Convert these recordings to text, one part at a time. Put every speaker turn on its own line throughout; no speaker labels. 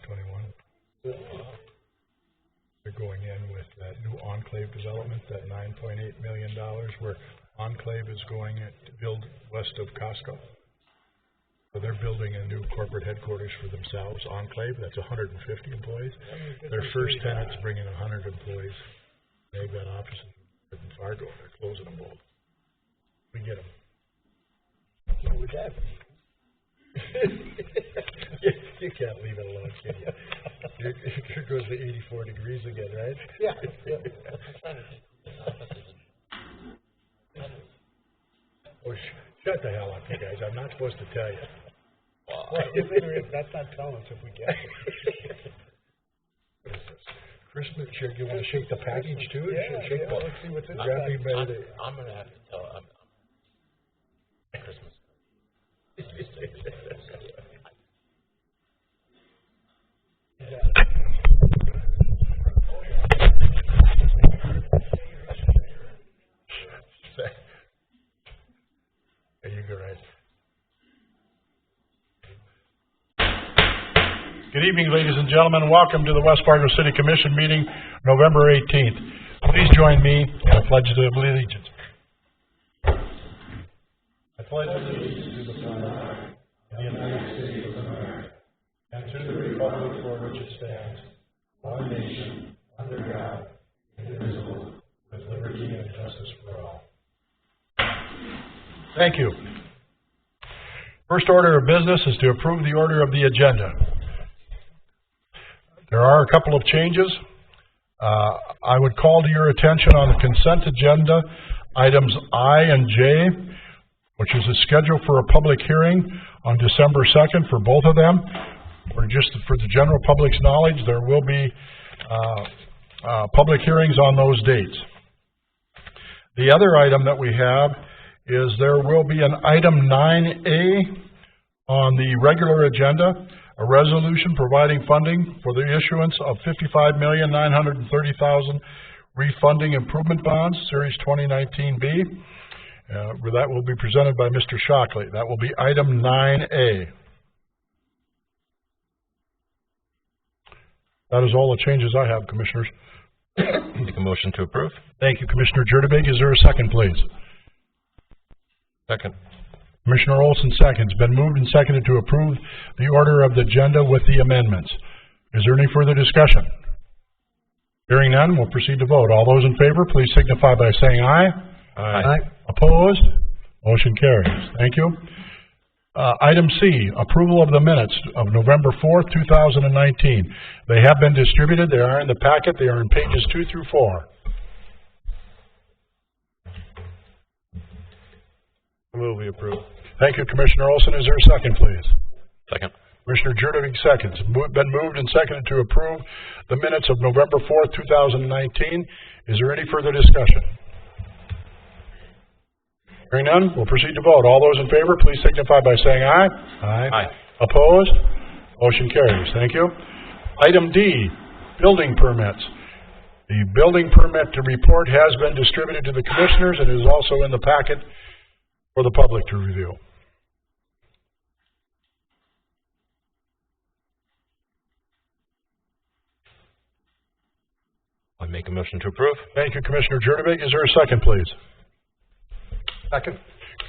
2021. They're going in with that new enclave development, that $9.8 million, where enclave is going to build west of Costco. So they're building a new corporate headquarters for themselves, enclave. That's 150 employees. Their first tenant's bringing 100 employees. They've got offices in Fargo. They're closing them both. We get them.
What would that be?
You can't leave it alone, can you? Here goes to 84 degrees again, right?
Yeah.
Oh, shut the hell up, you guys. I'm not supposed to tell you.
Well, that's not telling us if we get it.
What is this? Christmas? Sure, you want to shake the package too?
Yeah,
Shake
yeah, let's see what's in
grab me by the...
I'm going to have to tell Christmas.
There you go, right. Good evening, ladies and gentlemen. Welcome to the West Fargo City Commission meeting, November 18th. Please join me in a pledge of allegiance. I pledge allegiance to the flag of the United States of America and to the republic for which it stands, one nation, under God, indivisible, with liberty and justice for all. Thank you. First order of business is to approve the order of the agenda. There are a couple of changes. I would call to your attention on the consent agenda, items I and J, which is a schedule for a public hearing on December 2nd for both of them. Or just for the general public's knowledge, there will be public hearings on those dates. The other item that we have is there will be an item 9A on the regular agenda, a resolution providing funding for the issuance of $55,930,000 refunding improvement bonds, Series 2019B. That will be presented by Mr. Shockley. That will be item 9A. That is all the changes I have, Commissioners.
Make a motion to approve.
Thank you, Commissioner Jurdebig. Is there a second, please?
Second.
Commissioner Olson seconds. Been moved and seconded to approve the order of the agenda with the amendments. Is there any further discussion? Hearing none, we'll proceed to vote. All those in favor, please signify by saying aye.
Aye.
Opposed? Motion carries. Thank you. Item C, approval of the minutes of November 4th, 2019. They have been distributed. They are in the packet. They are in pages 2 through 4.
Move we approve.
Thank you, Commissioner Olson. Is there a second, please?
Second.
Commissioner Jurdebig seconds. Been moved and seconded to approve the minutes of November 4th, 2019. Is there any further discussion? Hearing none, we'll proceed to vote. All those in favor, please signify by saying aye.
Aye.
Opposed? Motion carries. Thank you. Item D, building permits. The building permit report has been distributed to the commissioners and is also in the packet for the public to review.
I make a motion to approve.
Thank you, Commissioner Jurdebig. Is there a second, please? Second.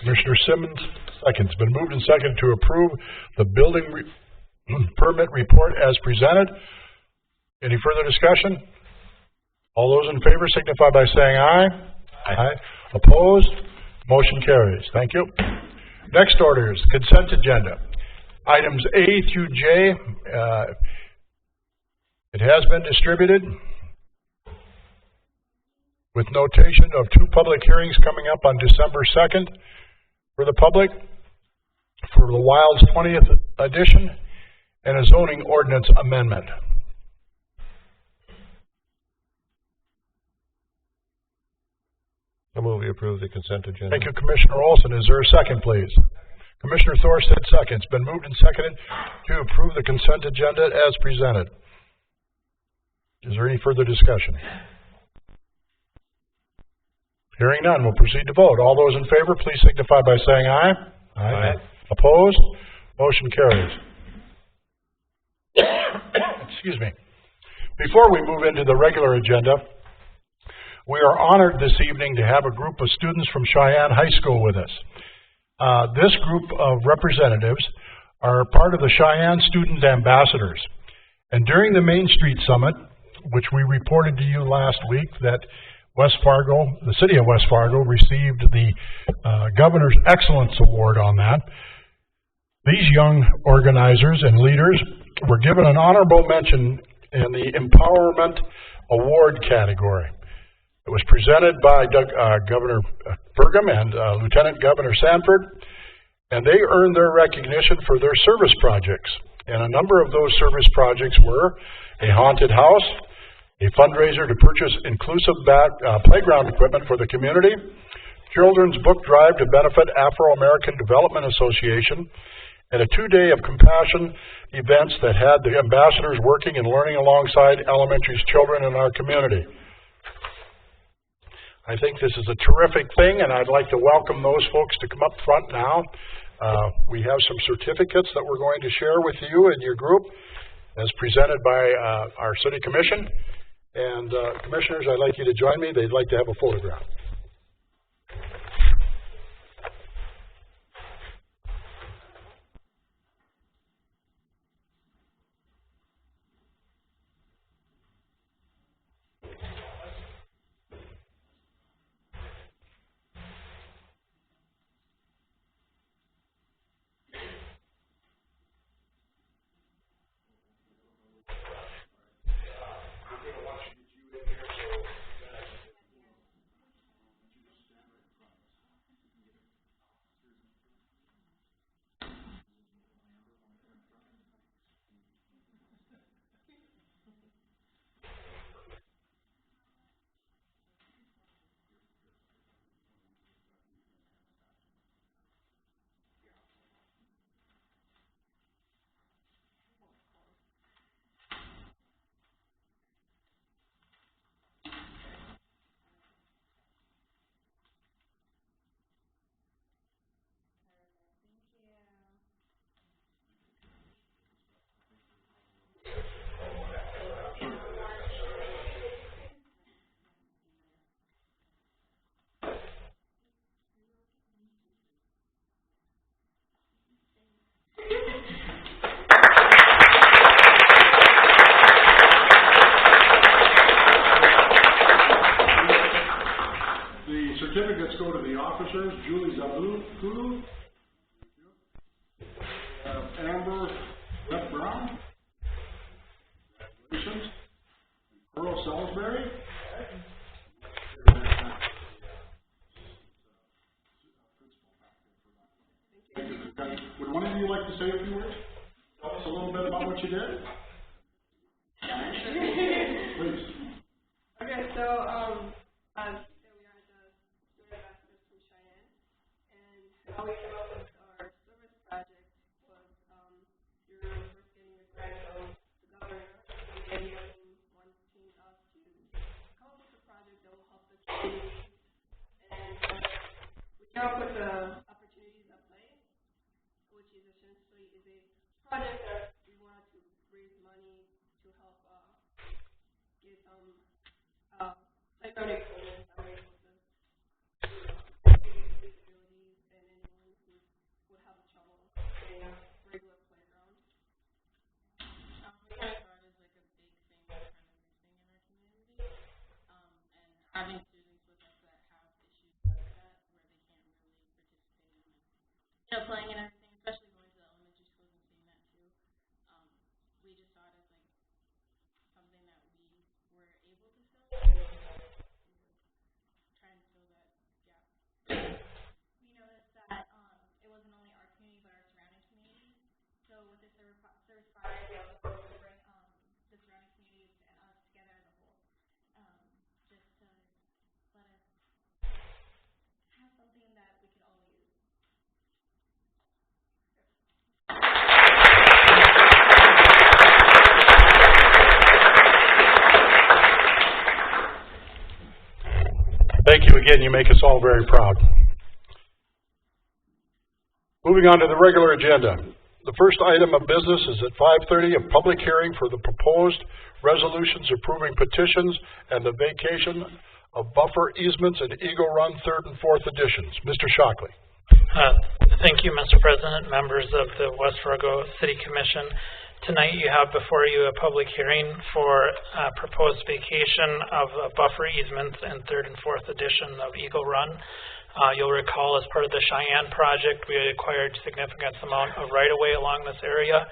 Commissioner Simmons seconds. Been moved and seconded to approve the building permit report as presented. Any further discussion? All those in favor signify by saying aye.
Aye.
Opposed? Motion carries. Thank you. Next order is consent agenda. Items A through J. It has been distributed with notation of 2 public hearings coming up on December 2nd for the public for the Wilds 20th edition and a zoning ordinance amendment.
I move we approve the consent agenda.
Thank you, Commissioner Olson. Is there a second, please? Commissioner Thorstead seconds. Been moved and seconded to approve the consent agenda as presented. Is there any further discussion? Hearing none, we'll proceed to vote. All those in favor, please signify by saying aye.
Aye.
Opposed? Motion carries. Excuse me. Before we move into the regular agenda, we are honored this evening to have a group of students from Sheyenne High School with us. This group of representatives are part of the Sheyenne Student Ambassadors. And during the Main Street Summit, which we reported to you last week, that West Fargo, the city of West Fargo, received the Governor's Excellence Award on that. These young organizers and leaders were given an honorable mention in the Empowerment Award category. It was presented by Governor Burgum and Lieutenant Governor Sanford, and they earned their recognition for their service projects. And a number of those service projects were a haunted house, a fundraiser to purchase inclusive playground equipment for the community, children's book drive to benefit Afro-American Development Association, and a 2-day of compassion events that had the ambassadors working and learning alongside elementary children in our community. I think this is a terrific thing, and I'd like to welcome those folks to come up front now. We have some certificates that we're going to share with you and your group as presented by our City Commission. And Commissioners, I'd like you to join me. They'd like to have a photograph. Certificates go to the officers, Julie Zabu, Amber Rep Brown, congratulations, Earl Salisbury. Would one of you like to say a few words? Tell us a little bit about what you did? Please.
Okay, so how we came up with our service project was you're first getting the grant of the governor, and then wanting us to come up with a project that will help the community. And we came up with the opportunities at play, which is essentially a project that we wanted to raise money to help get some playground equipment that we're able to
having students with us that have issues like that, where they can't really participate in, playing and everything, especially going to the elementary schools and seeing that too. We just saw it as like something that we were able to fill, try and fill that gap.
We noticed that it wasn't only our community but our surrounding communities. So with the service project, we also wanted to bring the surrounding communities and us together as a whole. Just to let us have something that we could all use.
Thank you again. You make us all very proud. Moving on to the regular agenda. the first item of business is at 5:30, a public hearing for the proposed resolutions approving petitions and the vacation of buffer easements in Eagle Run 3rd and 4th editions. Mr. Shockley.
Thank you, Mr. President, members of the West Fargo City Commission. Tonight you have before you a public hearing for proposed vacation of buffer easements in 3rd and 4th edition of Eagle Run. You'll recall as part of the Sheyenne project, we acquired significant amount of right-of-way along this area,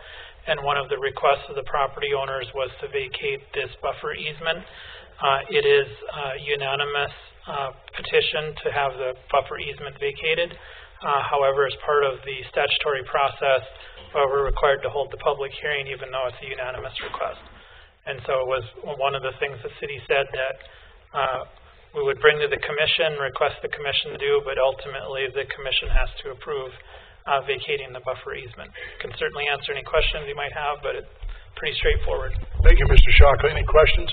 and one of the requests of the property owners was to vacate this buffer easement. It is a unanimous petition to have the buffer easement vacated. However, as part of the statutory process, we're required to hold the public hearing even though it's a unanimous request. And so it was one of the things the city said that we would bring to the commission, request the commission to do, but ultimately the commission has to approve vacating the buffer easement. Can certainly answer any questions you might have, but it's pretty straightforward.
Thank you, Mr. Shockley. Any questions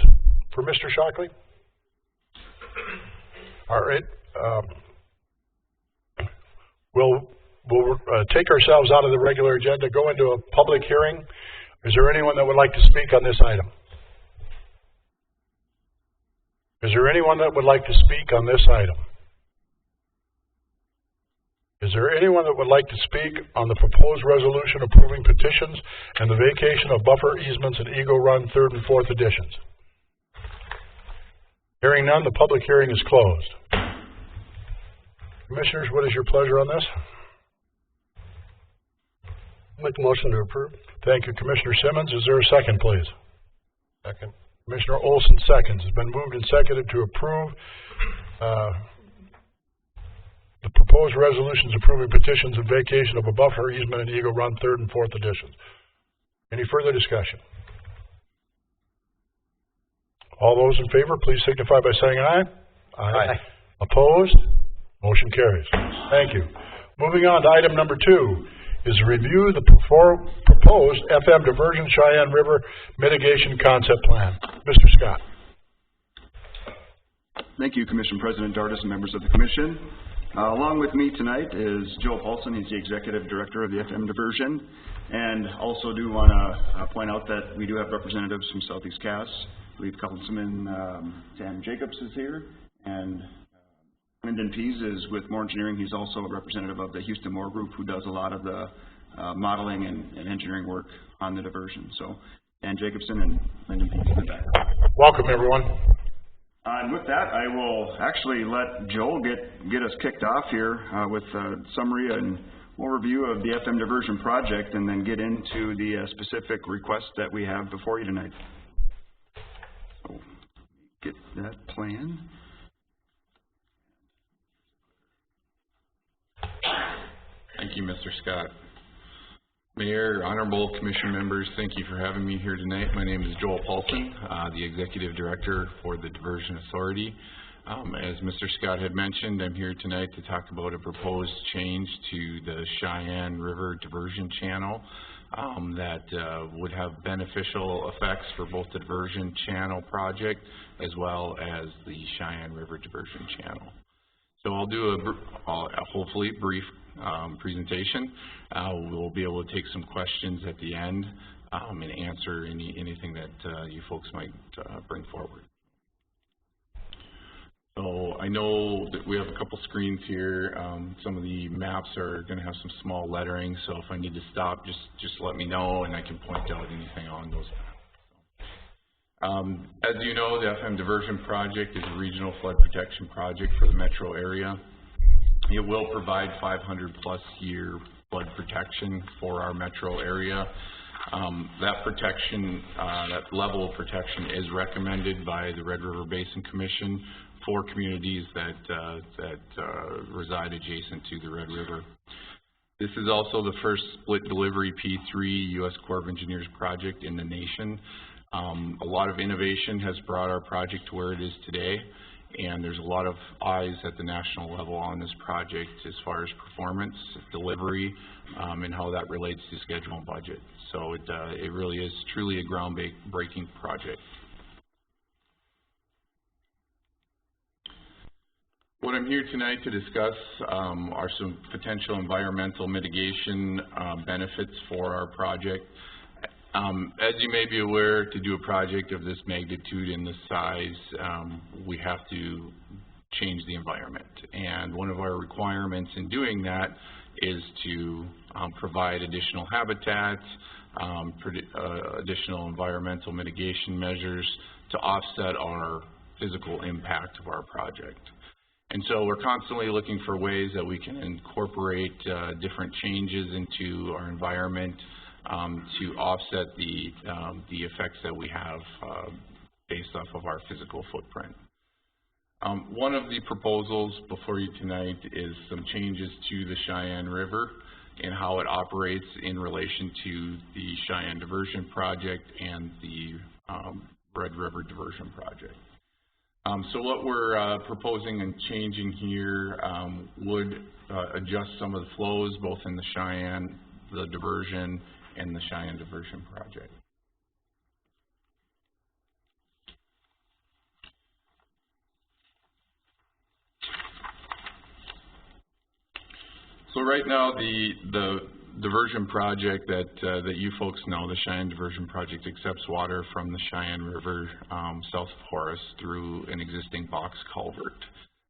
for Mr. Shockley? All right. We'll take ourselves out of the regular agenda, go into a public hearing. Is there anyone that would like to speak on this item? Is there anyone that would like to speak on this item? Is there anyone that would like to speak on the proposed resolution approving petitions and the vacation of buffer easements in Eagle Run 3rd and 4th editions? Hearing none, the public hearing is closed. Commissioners, what is your pleasure on this?
Make a motion to approve.
Thank you, Commissioner Simmons. Is there a second, please?
Second.
Commissioner Olson seconds. It's been moved and seconded to approve the proposed resolutions approving petitions of vacation of a buffer easement in Eagle Run 3rd and 4th editions. Any further discussion? All those in favor, please signify by saying aye.
Aye.
Opposed? Motion carries. Thank you. Moving on to item number 2 is review the proposed FM Diversion Cheyenne River Mitigation Concept Plan. Mr. Scott.
Thank you, Commission President Dardis and members of the Commission. Along with me tonight is Joe Paulson. He's the Executive Director of the FM Diversion. And also do want to point out that we do have representatives from Southeast Cass. I believe Councilman Sam Jacobs is here. And Lyndon Pease is with Moore Engineering. He's also a representative of the Houston Moore Group who does a lot of the modeling and engineering work on the diversion. So, Dan Jacobson and Lyndon Pease in the back.
Welcome, everyone.
And with that, I will actually let Joel get us kicked off here with a summary and overview of the FM Diversion project and then get into the specific requests that we have before you tonight. So, get that plan.
Thank you, Mr. Scott. Mayor, honorable commission members, thank you for having me here tonight. My name is Joel Paulson, the Executive Director for the Diversion Authority. As Mr. Scott had mentioned, I'm here tonight to talk about a proposed change to the Sheyenne River Diversion Channel that would have beneficial effects for both the Diversion Channel project as well as the Sheyenne River Diversion Channel. So I'll do a hopefully brief presentation. We'll be able to take some questions at the end and answer anything that you folks might bring forward. So I know that we have a couple screens here. Some of the maps are going to have some small lettering, so if I need to stop, just let me know and I can point out anything on those maps. As you know, the FM Diversion Project is a regional flood protection project for the metro area. It will provide 500+ year flood protection for our metro area. That protection, that level of protection is recommended by the Red River Basin Commission for communities that reside adjacent to the Red River. This is also the first split delivery P3 U.S. Corps of Engineers project in the nation. A lot of innovation has brought our project to where it is today, and there's a lot of eyes at the national level on this project as far as performance, delivery, and how that relates to schedule and budget. So it really is truly a groundbreaking project. What I'm here tonight to discuss are some potential environmental mitigation benefits for our project. As you may be aware, to do a project of this magnitude and this size, we have to change the environment. And one of our requirements in doing that is to provide additional habitat, additional environmental mitigation measures to offset our physical impact of our project. And so we're constantly looking for ways that we can incorporate different changes into our environment to offset the effects that we have based off of our physical footprint. One of the proposals before you tonight is some changes to the Sheyenne River and how it operates in relation to the Sheyenne Diversion Project and the Red River Diversion Project. So what we're proposing and changing here would adjust some of the flows both in the Sheyenne, the Diversion, and the Sheyenne Diversion Project. So right now the diversion project that you folks know, the Sheyenne Diversion Project, accepts water from the Sheyenne River south of Horace through an existing box culvert.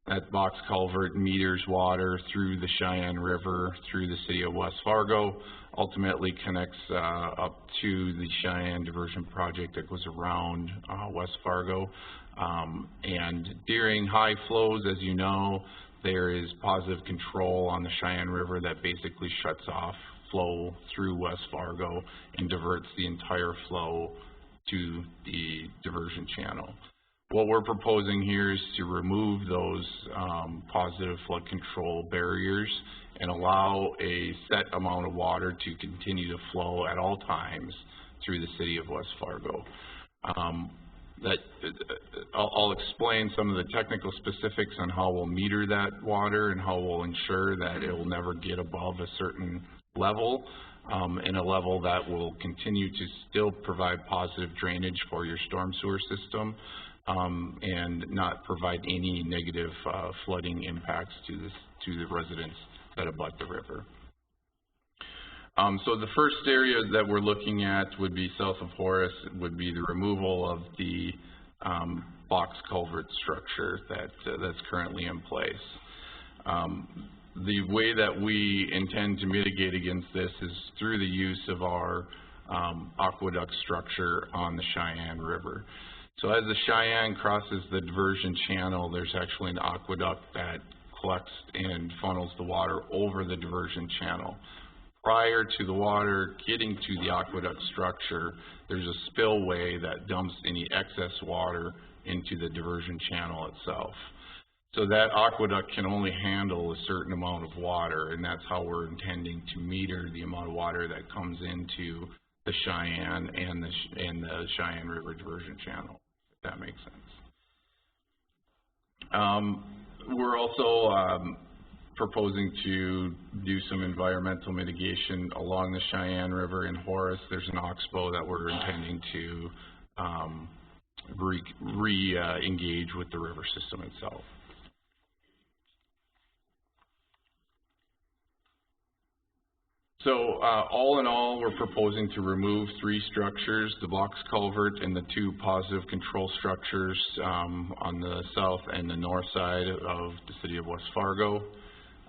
That box culvert meters water through the Sheyenne River through the city of West Fargo, ultimately connects up to the Sheyenne Diversion Project that goes around West Fargo. And during high flows, as you know, there is positive control on the Sheyenne River that basically shuts off flow through West Fargo and diverts the entire flow to the diversion channel. What we're proposing here is to remove those positive flood control barriers and allow a set amount of water to continue to flow at all times through the city of West Fargo. I'll explain some of the technical specifics on how we'll meter that water and how we'll ensure that it will never get above a certain level, and a level that will continue to still provide positive drainage for your storm sewer system, and not provide any negative flooding impacts to the residents that abut the river. So the first area that we're looking at would be south of Horace, would be the removal of the box culvert structure that's currently in place. The way that we intend to mitigate against this is through the use of our aqueduct structure on the Sheyenne River. So as the Sheyenne crosses the diversion channel, there's actually an aqueduct that collects and funnels the water over the diversion channel. Prior to the water getting to the aqueduct structure, there's a spillway that dumps any excess water into the diversion channel itself. So that aqueduct can only handle a certain amount of water, and that's how we're intending to meter the amount of water that comes into the Sheyenne and the Sheyenne River Diversion Channel, if that makes sense. We're also proposing to do some environmental mitigation along the Sheyenne River in Horace. There's an oxbow that we're intending to re-engage with the river system itself. So all in all, we're proposing to remove 3 structures, the box culvert and the 2 positive control structures on the south and the north side of the city of West Fargo.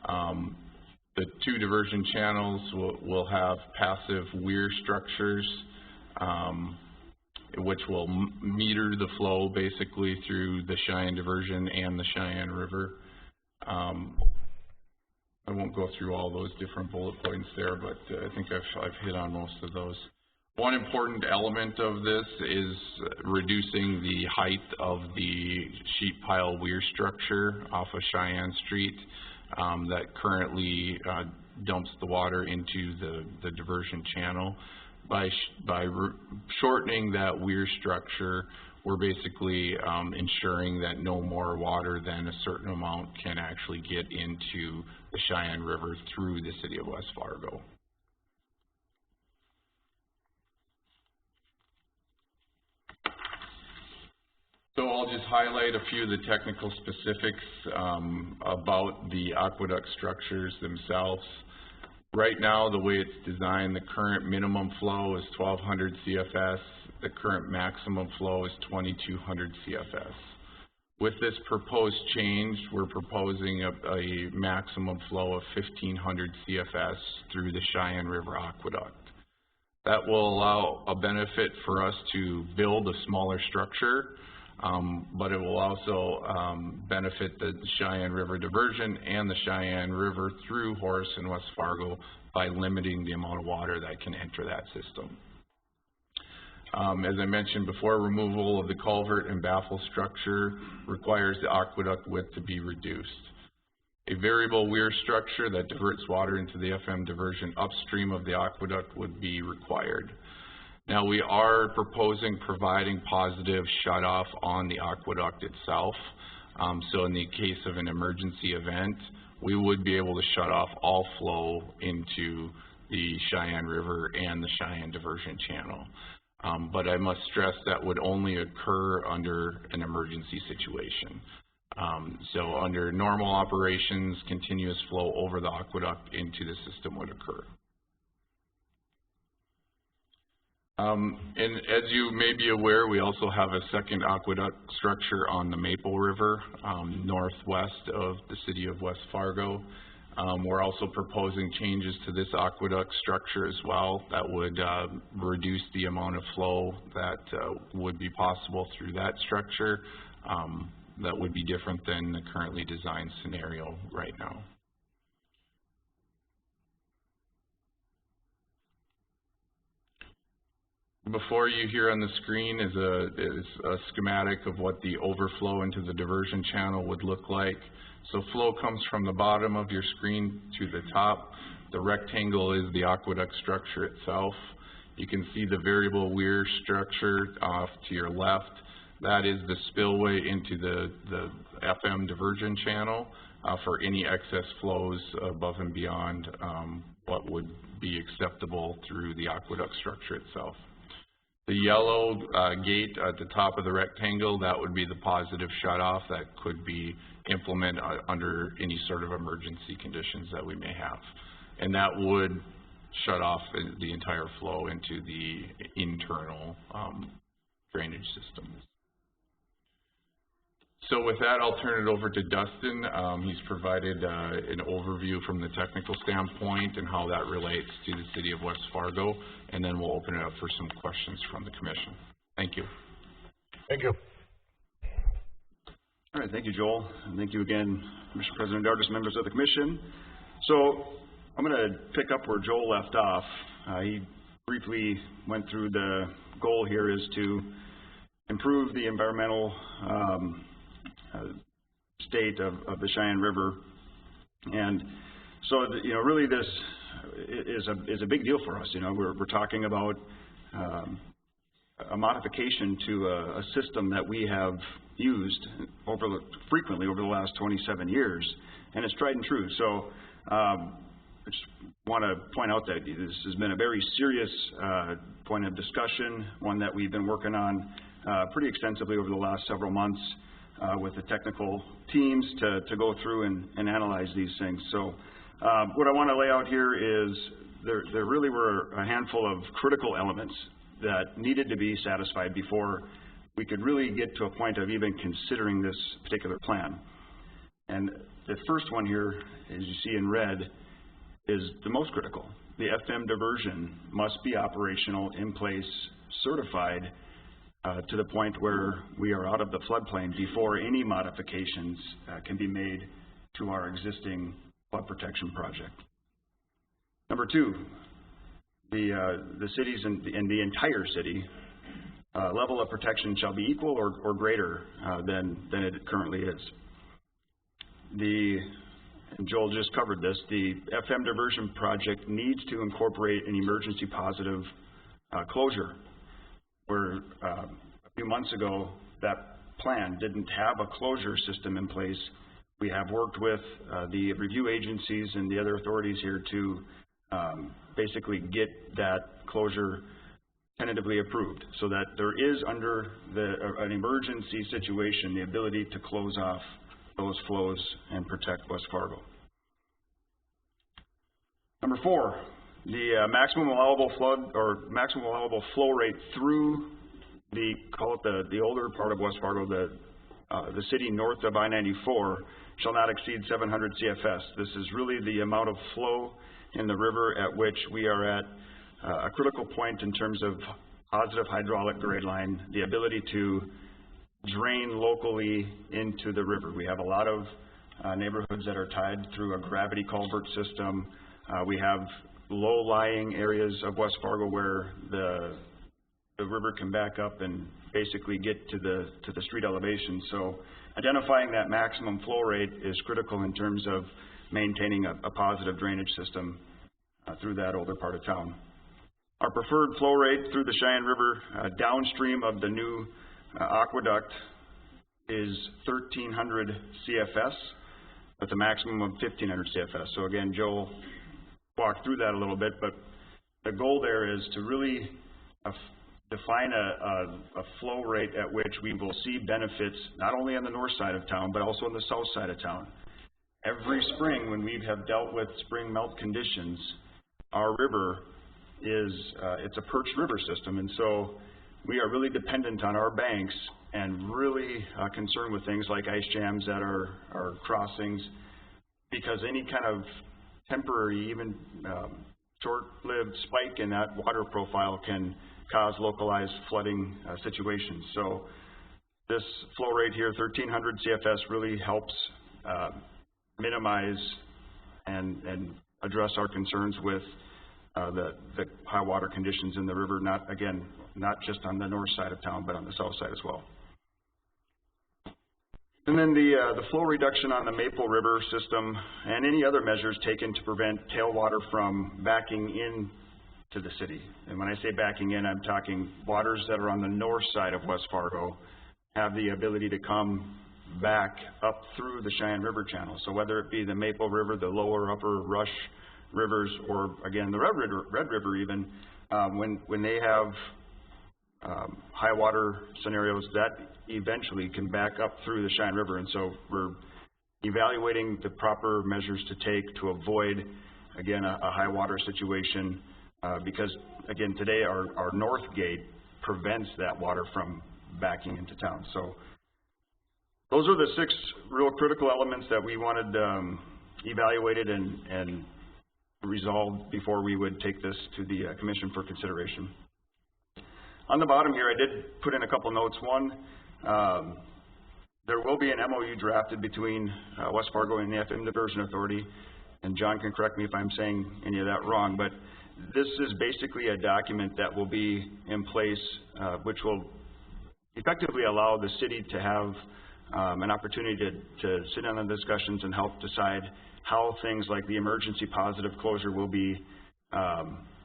The 2 diversion channels will have passive weir structures, which will meter the flow basically through the Sheyenne Diversion and the Sheyenne River. I won't go through all those different bullet points there, but I think I've hit on most of those. One important element of this is reducing the height of the sheet pile weir structure off of Sheyenne Street that currently dumps the water into the diversion channel. By shortening that weir structure, we're basically ensuring that no more water than a certain amount can actually get into the Sheyenne River through the city of West Fargo. So I'll just highlight a few of the technical specifics about the aqueduct structures themselves. Right now, the way it's designed, the current minimum flow is 1,200 CFS. The current maximum flow is 2,200 CFS. With this proposed change, we're proposing a maximum flow of 1,500 CFS through the Sheyenne River Aqueduct. That will allow a benefit for us to build a smaller structure, but it will also benefit the Sheyenne River Diversion and the Sheyenne River through Horace and West Fargo by limiting the amount of water that can enter that system. As I mentioned before, removal of the culvert and baffle structure requires the aqueduct width to be reduced. A variable weir structure that diverts water into the FM diversion upstream of the aqueduct would be required. Now, we are proposing providing positive shutoff on the aqueduct itself. So in the case of an emergency event, we would be able to shut off all flow into the Sheyenne River and the Sheyenne diversion channel. But I must stress that would only occur under an emergency situation. So under normal operations, continuous flow over the aqueduct into the system would occur. And as you may be aware, we also have a second aqueduct structure on the Maple River, northwest of the city of West Fargo. We're also proposing changes to this aqueduct structure as well that would reduce the amount of flow that would be possible through that structure. That would be different than the currently designed scenario right now. Before you here on the screen is a schematic of what the overflow into the diversion channel would look like. So flow comes from the bottom of your screen to the top. The rectangle is the aqueduct structure itself. You can see the variable weir structure off to your left. That is the spillway into the FM diversion channel for any excess flows above and beyond what would be acceptable through the aqueduct structure itself. The yellow gate at the top of the rectangle, that would be the positive shutoff that could be implemented under any sort of emergency conditions that we may have. And that would shut off the entire flow into the internal drainage systems. So with that, I'll turn it over to Dustin. He's provided an overview from the technical standpoint and how that relates to the city of West Fargo, and then we'll open it up for some questions from the commission. Thank you.
Thank you.
All right, thank you, Joel, and thank you again, Mr. President Dardis, members of the commission. So I'm going to pick up where Joel left off. He briefly went through the goal here is to improve the environmental state of the Sheyenne River, and so really this is a big deal for us. We're talking about a modification to a system that we have used frequently over the last 27 years, and it's tried and true. So I just want to point out that this has been a very serious point of discussion, one that we've been working on pretty extensively over the last several months with the technical teams to go through and analyze these things. So what I want to lay out here is there really were a handful of critical elements that needed to be satisfied before we could really get to a point of even considering this particular plan. And the first one here, as you see in red, is the most critical. The FM diversion must be operational, in place, certified to the point where we are out of the floodplain before any modifications can be made to our existing flood protection project. Number two, the cities and the entire city level of protection shall be equal or greater than it currently is. And Joel just covered this, the FM diversion project needs to incorporate an emergency positive closure, where a few months ago that plan didn't have a closure system in place. We have worked with the review agencies and the other authorities here to basically get that closure tentatively approved, so that there is under an emergency situation the ability to close off those flows and protect West Fargo. Number 4, the maximum allowable flood or maximum allowable flow rate through the older part of West Fargo, the city north of I-94, shall not exceed 700 CFS. This is really the amount of flow in the river at which we are at a critical point in terms of positive hydraulic grade line, the ability to drain locally into the river. We have a lot of neighborhoods that are tied through a gravity culvert system. We have low-lying areas of West Fargo where the river can back up and basically get to the street elevation. So identifying that maximum flow rate is critical in terms of maintaining a positive drainage system through that older part of town. Our preferred flow rate through the Sheyenne River downstream of the new aqueduct is 1,300 CFS with a maximum of 1,500 CFS. So again, Joe walked through that a little bit, but the goal there is to really define a flow rate at which we will see benefits not only on the north side of town, but also on the south side of town. Every spring when we have dealt with spring melt conditions, our river it's a perched river system, and so we are really dependent on our banks and really concerned with things like ice jams at our crossings, because any kind of temporary, even short-lived spike in that water profile can cause localized flooding situations. So this flow rate here, 1,300 CFS, really helps minimize and address our concerns with the high water conditions in the river, not just on the north side of town, but on the south side as well. And then the flow reduction on the Maple River system and any other measures taken to prevent tailwater from backing in to the city. And when I say backing in, I'm talking waters that are on the north side of West Fargo have the ability to come back up through the Sheyenne River channel. So whether it be the Maple River, the lower upper Rush rivers, or again the Red River even, when they have high water scenarios, that eventually can back up through the Sheyenne River. And so we're evaluating the proper measures to take to avoid, again, a high water situation, because again, today our north gate prevents that water from backing into town. So those are the 6 real critical elements that we wanted evaluated and resolved before we would take this to the commission for consideration. On the bottom here, I did put in a couple notes. One, there will be an MOU drafted between West Fargo and the FM Diversion Authority, and John can correct me if I'm saying any of that wrong, but this is basically a document that will be in place which will effectively allow the city to have an opportunity to sit down in discussions and help decide how things like the emergency positive closure will be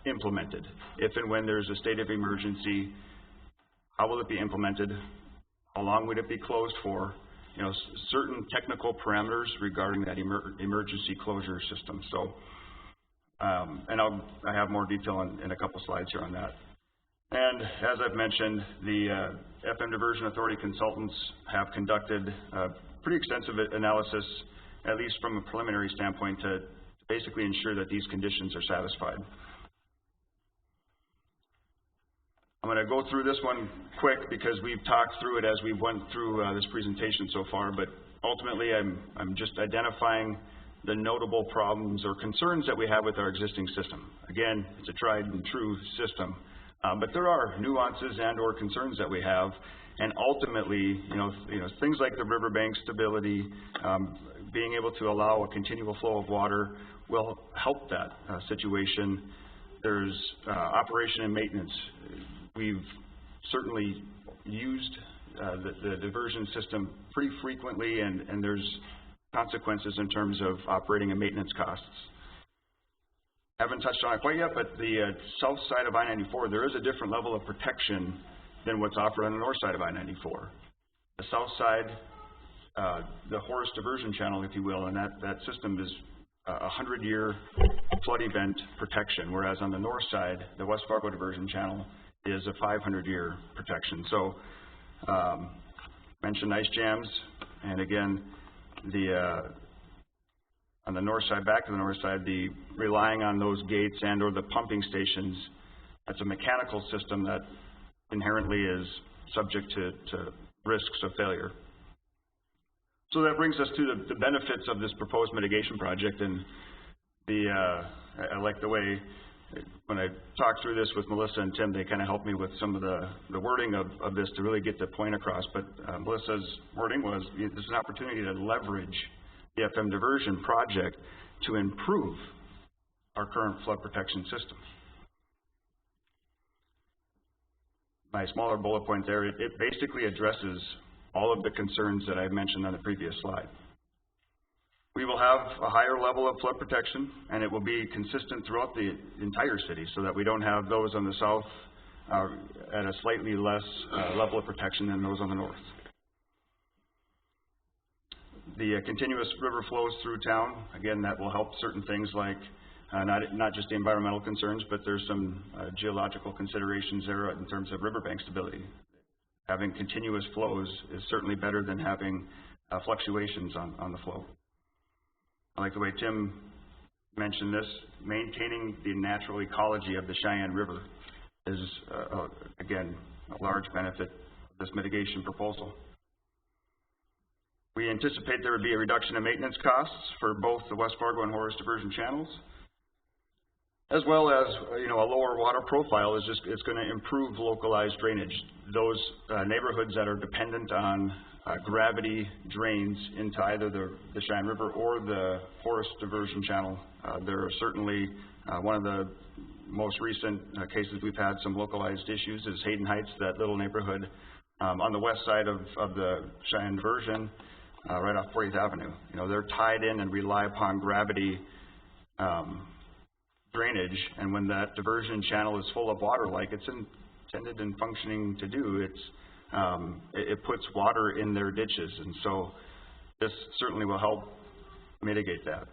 implemented. If and when there's a state of emergency, how will it be implemented? How long would it be closed for? You know, certain technical parameters regarding that emergency closure system. So, and I have more detail in a couple slides here on that. And as I've mentioned, the FM Diversion Authority consultants have conducted a pretty extensive analysis, at least from a preliminary standpoint, to basically ensure that these conditions are satisfied. I'm going to go through this one quick because we've talked through it as we went through this presentation so far, but ultimately I'm just identifying the notable problems or concerns that we have with our existing system. Again, it's a tried and true system, but there are nuances and or concerns that we have, and ultimately, you know, things like the riverbank stability, being able to allow a continual flow of water will help that situation. There's operation and maintenance. We've certainly used the diversion system pretty frequently, and there's consequences in terms of operating and maintenance costs. Haven't touched on it quite yet, but the south side of I-94, there is a different level of protection than what's offered on the north side of I-94. The south side, the Horace Diversion Channel, if you will, and that system is a 100-year flood event protection, whereas on the north side, the West Fargo Diversion Channel is a 500-year protection. So, mentioned ice jams, and again, on the north side, back to the north side, the relying on those gates and or the pumping stations, that's a mechanical system that inherently is subject to risks of failure. So that brings us to the benefits of this proposed mitigation project, and I like the way, when I talked through this with Melissa and Tim, they kind of helped me with some of the wording of this to really get the point across. But Melissa's wording was, this is an opportunity to leverage the FM diversion project to improve our current flood protection system. My smaller bullet point there, it basically addresses all of the concerns that I mentioned on the previous slide. We will have a higher level of flood protection, and it will be consistent throughout the entire city so that we don't have those on the south at a slightly less level of protection than those on the north. The continuous river flows through town. Again, that will help certain things like not just the environmental concerns, but there's some geological considerations there in terms of riverbank stability. Having continuous flows is certainly better than having fluctuations on the flow. I like the way Tim mentioned this. Maintaining the natural ecology of the Sheyenne River is, again, a large benefit of this mitigation proposal. We anticipate there would be a reduction in maintenance costs for both the West Fargo and Horace diversion channels, as well as a lower water profile it's going to improve localized drainage. Those neighborhoods that are dependent on gravity drains into either the Cheyenne River or the Horace diversion channel, there are certainly one of the most recent cases we've had some localized issues is Hayden Heights, that little neighborhood on the west side of the Cheyenne diversion, right off 40th Avenue. They're tied in and rely upon gravity drainage, and when that diversion channel is full of water like it's intended and functioning to do, it puts water in their ditches, and so this certainly will help mitigate that.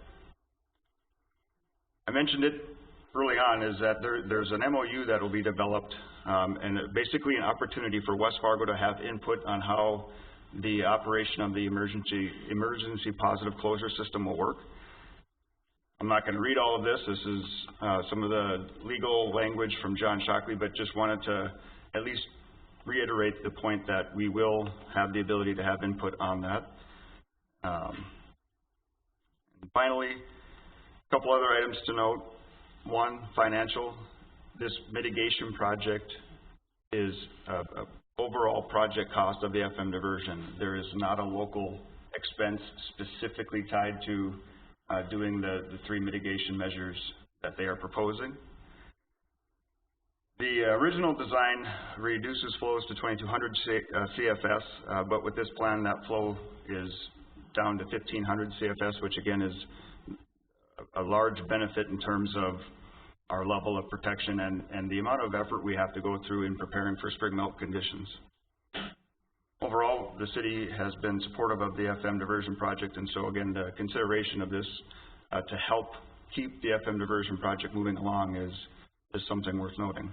I mentioned it early on, is that there's an MOU that will be developed, and basically an opportunity for West Fargo to have input on how the operation of the emergency positive closure system will work. I'm not going to read all of this. This is some of the legal language from John Shockley, but just wanted to at least reiterate the point that we will have the ability to have input on that. Finally, a couple other items to note. One, financial. This mitigation project is overall project cost of the FM diversion. There is not a local expense specifically tied to doing the three mitigation measures that they are proposing. The original design reduces flows to 2200 CFS, but with this plan that flow is down to 1500 CFS, which again is a large benefit in terms of our level of protection and the amount of effort we have to go through in preparing for spring melt conditions. Overall, the city has been supportive of the FM diversion project, and so again, the consideration of this to help keep the FM diversion project moving along is something worth noting.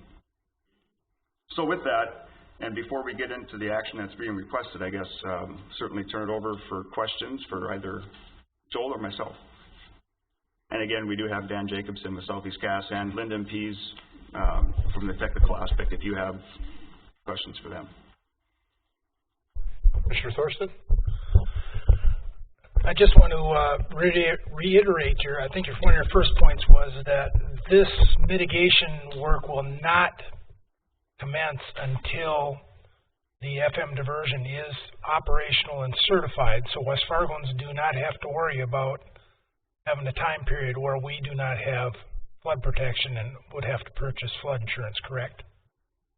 So with that, and before we get into the action that's being requested, I guess certainly turn it over for questions for either Joel or myself. And again, we do have Dan Jacobson with Southeast Gas and Lyndon Pease from the technical aspect if you have questions for them.
Commissioner Thorsten? I just want to reiterate I think one of your first points was that this mitigation work will not commence until the FM diversion is operational and certified, so West Fargoans do not have to worry about having a time period where we do not have flood protection and would have to purchase flood insurance, correct?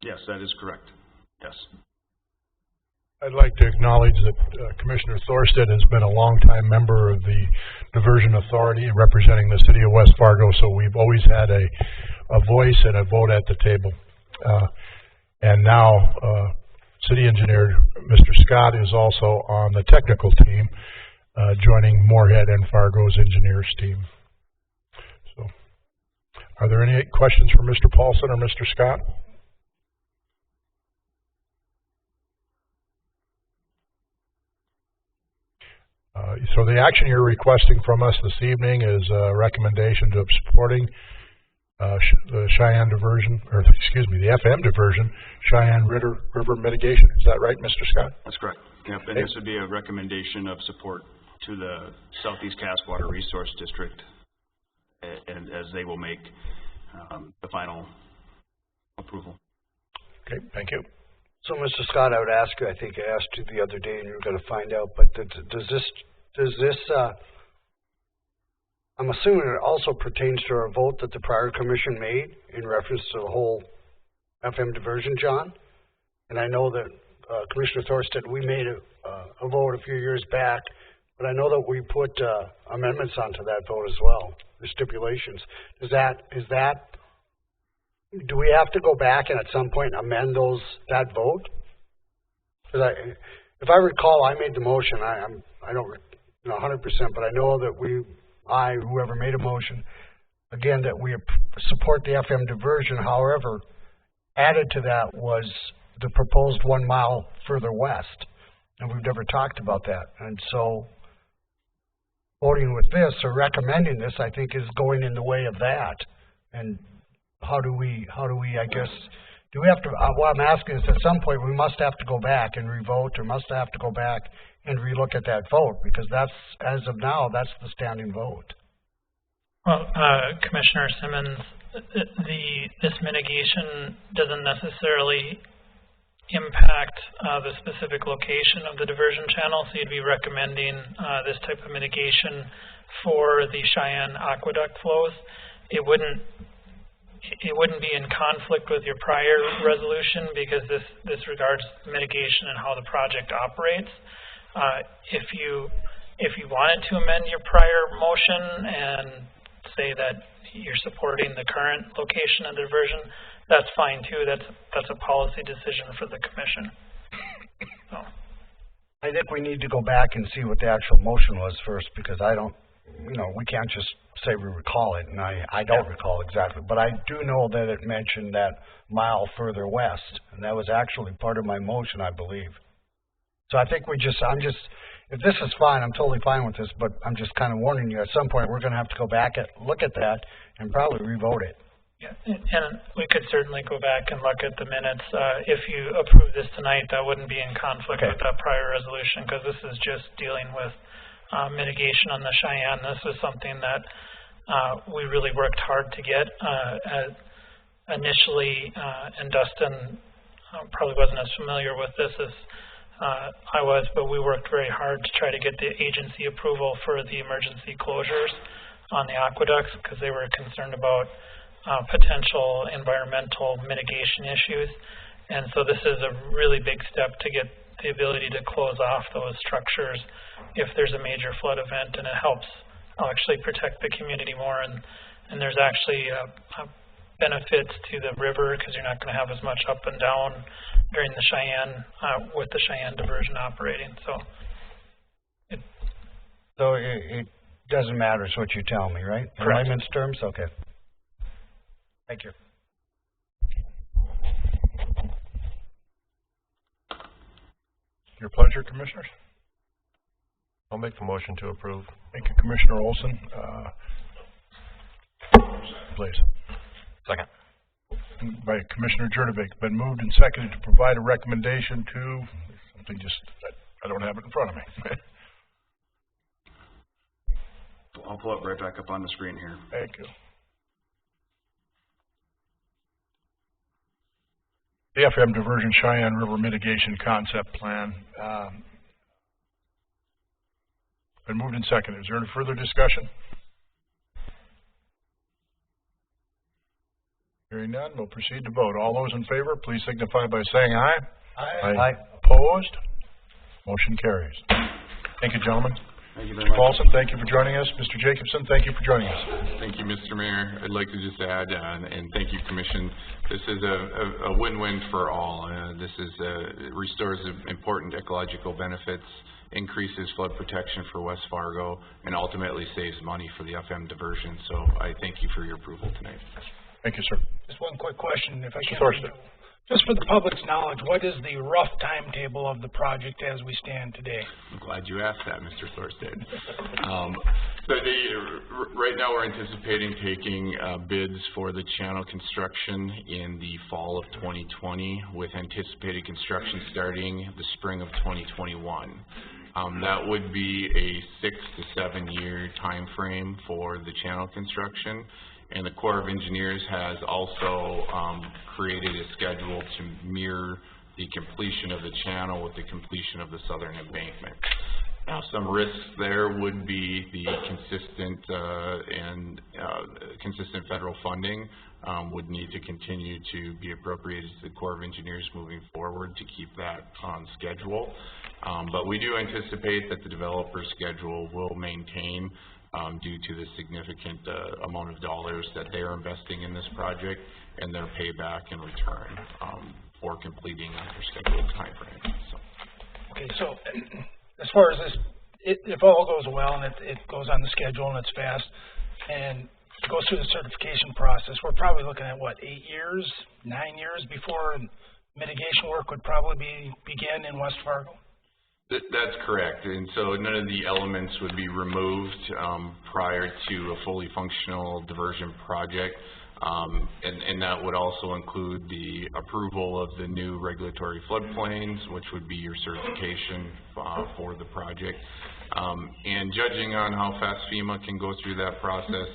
Yes, that is correct. Yes.
I'd like to acknowledge that Commissioner Thorstad has been a longtime member of the Diversion Authority representing the city of West Fargo, so we've always had a voice and a vote at the table. And now City Engineer Mr. Scott is also on the technical team, joining Moorhead and Fargo's engineers team. So, are there any questions for Mr. Paulson or Mr. Scott? So the action you're requesting from us this evening is a recommendation to supporting the Sheyenne diversion, or excuse me, the FM diversion, Sheyenne River Mitigation. Is that right, Mr. Scott?
That's correct. Yep, and this would be a recommendation of support to the Southeast Casswater Resource District, and as they will make the final approval.
Okay, thank you.
So, Mr. Scott, I would ask you, I think I asked you the other day and you were going to find out, but does this, I'm assuming it also pertains to our vote that the prior commission made in reference to the whole FM diversion, John? And I know that Commissioner Thorstad, we made a vote a few years back, but I know that we put amendments onto that vote as well, the stipulations. Do we have to go back and at some point amend that vote? Because if I recall, I made the motion. I don't 100%, but I know that whoever made a motion, again, that we support the FM diversion. However, added to that was the proposed 1 mile further west, and we've never talked about that. And so, voting with this or recommending this, I think, is going in the way of that. And how do we, I guess, do we have to, what I'm asking is at some point we must have to go back and re-vote, or must have to go back and relook at that vote, because that's, as of now, that's the standing vote.
Well, Commissioner Simmons, this mitigation doesn't necessarily impact the specific location of the diversion channel, so you'd be recommending this type of mitigation for the Sheyenne aqueduct flows. It wouldn't be in conflict with your prior resolution, because this regards mitigation and how the project operates. If you wanted to amend your prior motion and say that you're supporting the current location of diversion, that's fine too. That's a policy decision for the commission. So.
I think we need to go back and see what the actual motion was first, because I don't, we can't just say we recall it, and I don't recall exactly, but I do know that it mentioned that mile further west, and that was actually part of my motion, I believe. So I think if this is fine, I'm totally fine with this, but I'm just kind of warning you, at some point we're going to have to go back and look at that and probably revote it.
Yeah, and we could certainly go back and look at the minutes. If you approve this tonight, that wouldn't be in conflict with that prior resolution, because this is just dealing with mitigation on the Sheyenne. This is something that we really worked hard to get. Initially, and Dustin probably wasn't as familiar with this as I was, but we worked very hard to try to get the agency approval for the emergency closures on the aqueducts, because they were concerned about potential environmental mitigation issues. And so this is a really big step to get the ability to close off those structures if there's a major flood event, and it helps actually protect the community more. And there's actually benefits to the river, because you're not going to have as much up and down during the Sheyenne, with the Sheyenne diversion operating. So
it doesn't matter, is what you tell me, right? In layman's terms? Okay. Thank you.
Your pleasure, Commissioners.
I'll make the motion to approve.
Thank you, Commissioner Olson. Please.
Second.
By Commissioner Jurdevik. Been moved and seconded to provide a recommendation to something I don't have it in front of me.
I'll pull it right back up on the screen here.
Thank you. The FM Diversion Sheyenne River Mitigation Concept Plan. Been moved and seconded. Is there any further discussion? Hearing none, we'll proceed to vote. All those in favor, please signify by saying aye.
Aye.
Opposed? Motion carries. Thank you, gentlemen.
Thank you very
Mr.
much.
Paulson, thank you for joining us. Mr. Jacobson, thank you for joining us.
Thank you, Mr. Mayor. I'd like to just add, and thank you, Commission. This is a win-win for all. This restores important ecological benefits, increases flood protection for West Fargo, and ultimately saves money for the FM diversion. So I thank you for your approval tonight.
Thank you, sir.
Just one quick question, if I can. Just for the public's knowledge, what is the rough timetable of the project as we stand today?
I'm glad you asked that, Mr. Thorstead. Right now we're anticipating taking bids for the channel construction in the fall of 2020 with anticipated construction starting the spring of 2021. That would be a 6 to 7 year time frame for the channel construction. And the Corps of Engineers has also created a schedule to mirror the completion of the channel with the completion of the southern embankment. Now, some risks there would be the consistent federal funding would need to continue to be appropriated to the Corps of Engineers moving forward to keep that on schedule. But we do anticipate that the developer's schedule will maintain due to the significant amount of dollars that they are investing in this project and their payback in return for completing their scheduled time frame. So.
Okay, so as far as this, if all goes well and it goes on the schedule and it's fast and it goes through the certification process, we're probably looking at what, 8 years, 9 years before mitigation work would probably begin in West Fargo?
That's correct, and so none of the elements would be removed prior to a fully functional diversion project, and that would also include the approval of the new regulatory floodplains, which would be your certification for the project. And judging on how fast FEMA can go through that process,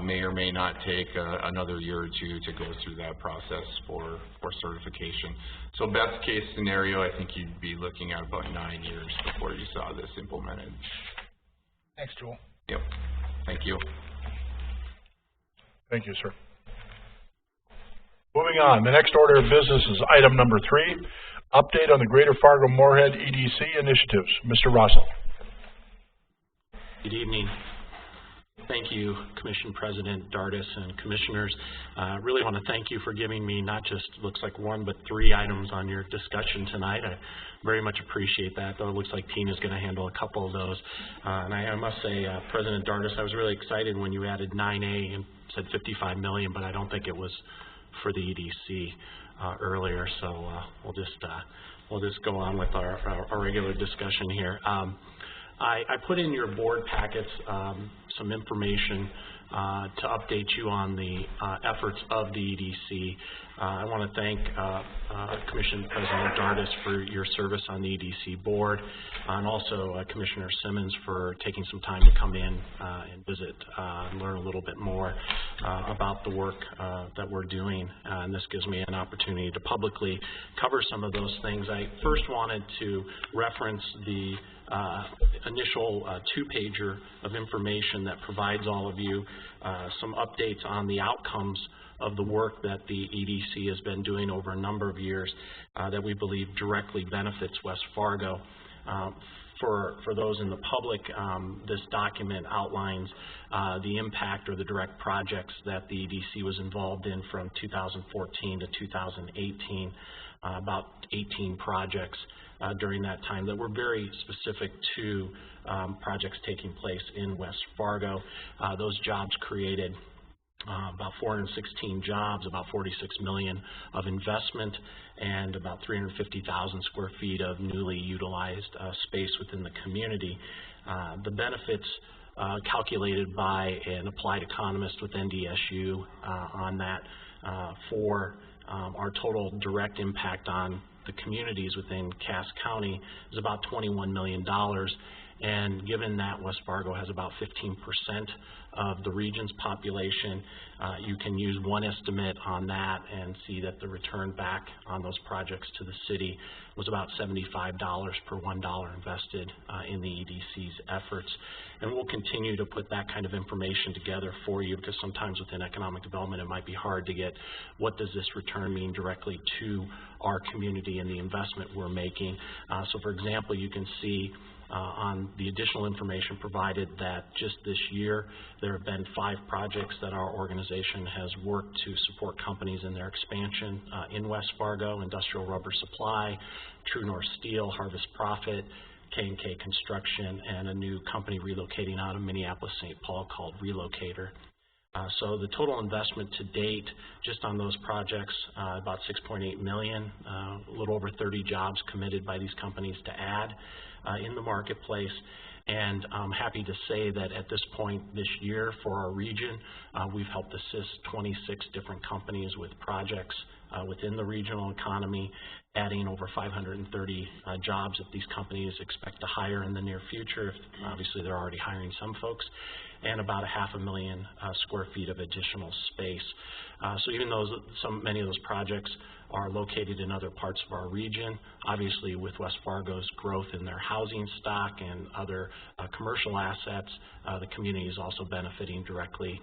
may or may not take another year or two to go through that process for certification. So best case scenario, I think you'd be looking at about 9 years before you saw this implemented.
Thanks, Joel.
Yep. Thank you.
Thank you, sir. Moving on, the next order of business is item number 3, update on the Greater Fargo Moorhead EDC initiatives. Mr. Rossell.
Good evening. Thank you, Commission President Dardis and Commissioners. Really want to thank you for giving me not just looks like 1 but 3 items on your discussion tonight. I very much appreciate that, though it looks like Tina's going to handle a couple of those. And I must say, President Dardis, I was really excited when you added 9A and said $55 million, but I don't think it was for the EDC earlier. So we'll just go on with our regular discussion here. I put in your board packets some information to update you on the efforts of the EDC. I want to thank Commission President Dardis for your service on the EDC board, and also Commissioner Simmons for taking some time to come in and visit and learn a little bit more about the work that we're doing. And this gives me an opportunity to publicly cover some of those things. I first wanted to reference the initial 2-pager of information that provides all of you some updates on the outcomes of the work that the EDC has been doing over a number of years that we believe directly benefits West Fargo. For those in the public, this document outlines the impact or the direct projects that the EDC was involved in from 2014 to 2018, about 18 projects during that time that were very specific to projects taking place in West Fargo. Those jobs created about 416 jobs, about $46 million of investment, and about 350,000 square feet of newly utilized space within the community. The benefits calculated by an applied economist with NDSU on that for our total direct impact on the communities within Cass County is about $21 million. And given that West Fargo has about 15% of the region's population, you can use one estimate on that and see that the return back on those projects to the city was about $75 per $1 invested in the EDC's efforts. And we'll continue to put that kind of information together for you, because sometimes within economic development it might be hard to get what does this return mean directly to our community and the investment we're making. So for example, you can see on the additional information provided that just this year there have been 5 projects that our organization has worked to support companies in their expansion in West Fargo: Industrial Rubber Supply, True North Steel, Harvest Profit, K&K Construction, and a new company relocating out of Minneapolis, St. Paul called Relocator. So the total investment to date, just on those projects, about $6.8 million, a little over 30 jobs committed by these companies to add in the marketplace. And I'm happy to say that at this point this year for our region, we've helped assist 26 different companies with projects within the regional economy, adding over 530 jobs that these companies expect to hire in the near future. Obviously, they're already hiring some folks, and about 500,000 square feet of additional space. So even though many of those projects are located in other parts of our region, obviously with West Fargo's growth in their housing stock and other commercial assets, the community is also benefiting directly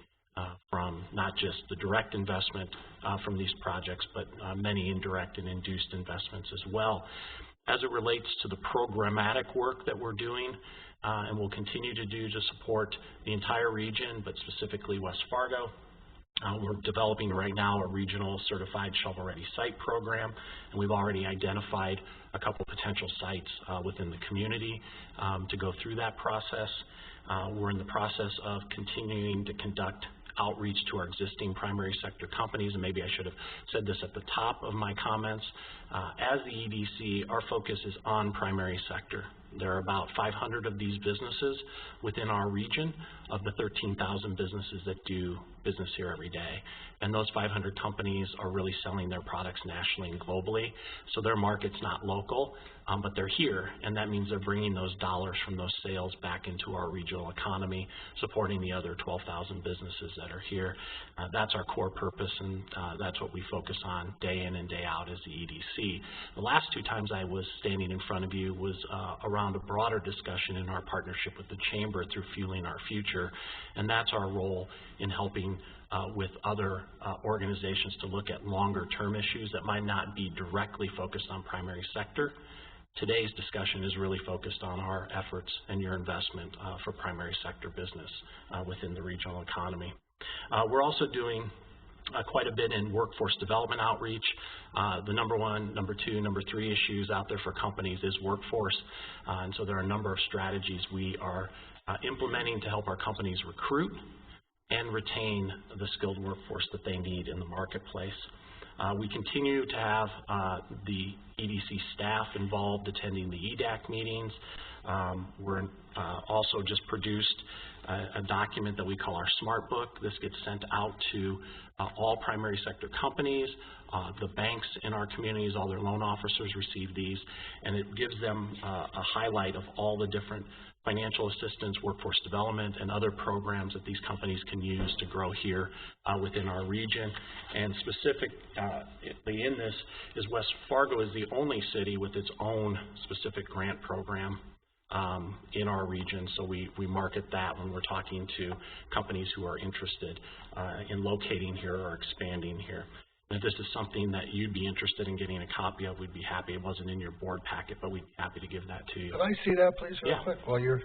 from not just the direct investment from these projects, but many indirect and induced investments as well. As it relates to the programmatic work that we're doing, and will continue to do to support the entire region, but specifically West Fargo, we're developing right now a regional certified shovel-ready site program, and we've already identified a couple potential sites within the community to go through that process. We're in the process of continuing to conduct outreach to our existing primary sector companies, and maybe I should have said this at the top of my comments. As the EDC, our focus is on primary sector. There are about 500 of these businesses within our region of the 13,000 businesses that do business here every day. And those 500 companies are really selling their products nationally and globally. So their market's not local, but they're here. And that means they're bringing those dollars from those sales back into our regional economy, supporting the other 12,000 businesses that are here. That's our core purpose, and that's what we focus on day in and day out as the EDC. The last two times I was standing in front of you was around a broader discussion in our partnership with the Chamber through Fueling Our Future, and that's our role in helping with other organizations to look at longer term issues that might not be directly focused on primary sector. Today's discussion is really focused on our efforts and your investment for primary sector business within the regional economy. We're also doing quite a bit in workforce development outreach. The number one, number two, number three issues out there for companies is workforce. And so there are a number of strategies we are implementing to help our companies recruit and retain the skilled workforce that they need in the marketplace. We continue to have the EDC staff involved attending the EDAC meetings. We're also just produced a document that we call our Smart Book. This gets sent out to all primary sector companies, the banks in our communities, all their loan officers receive these, and it gives them a highlight of all the different financial assistance, workforce development, and other programs that these companies can use to grow here within our region. And specifically in this is West Fargo is the only city with its own specific grant program in our region, so we market that when we're talking to companies who are interested in locating here or expanding here. And if this is something that you'd be interested in getting a copy of, we'd be happy. It wasn't in your board packet, but we'd be happy to give that to you.
Could I see that, please, real
Yeah.
quick? While you're...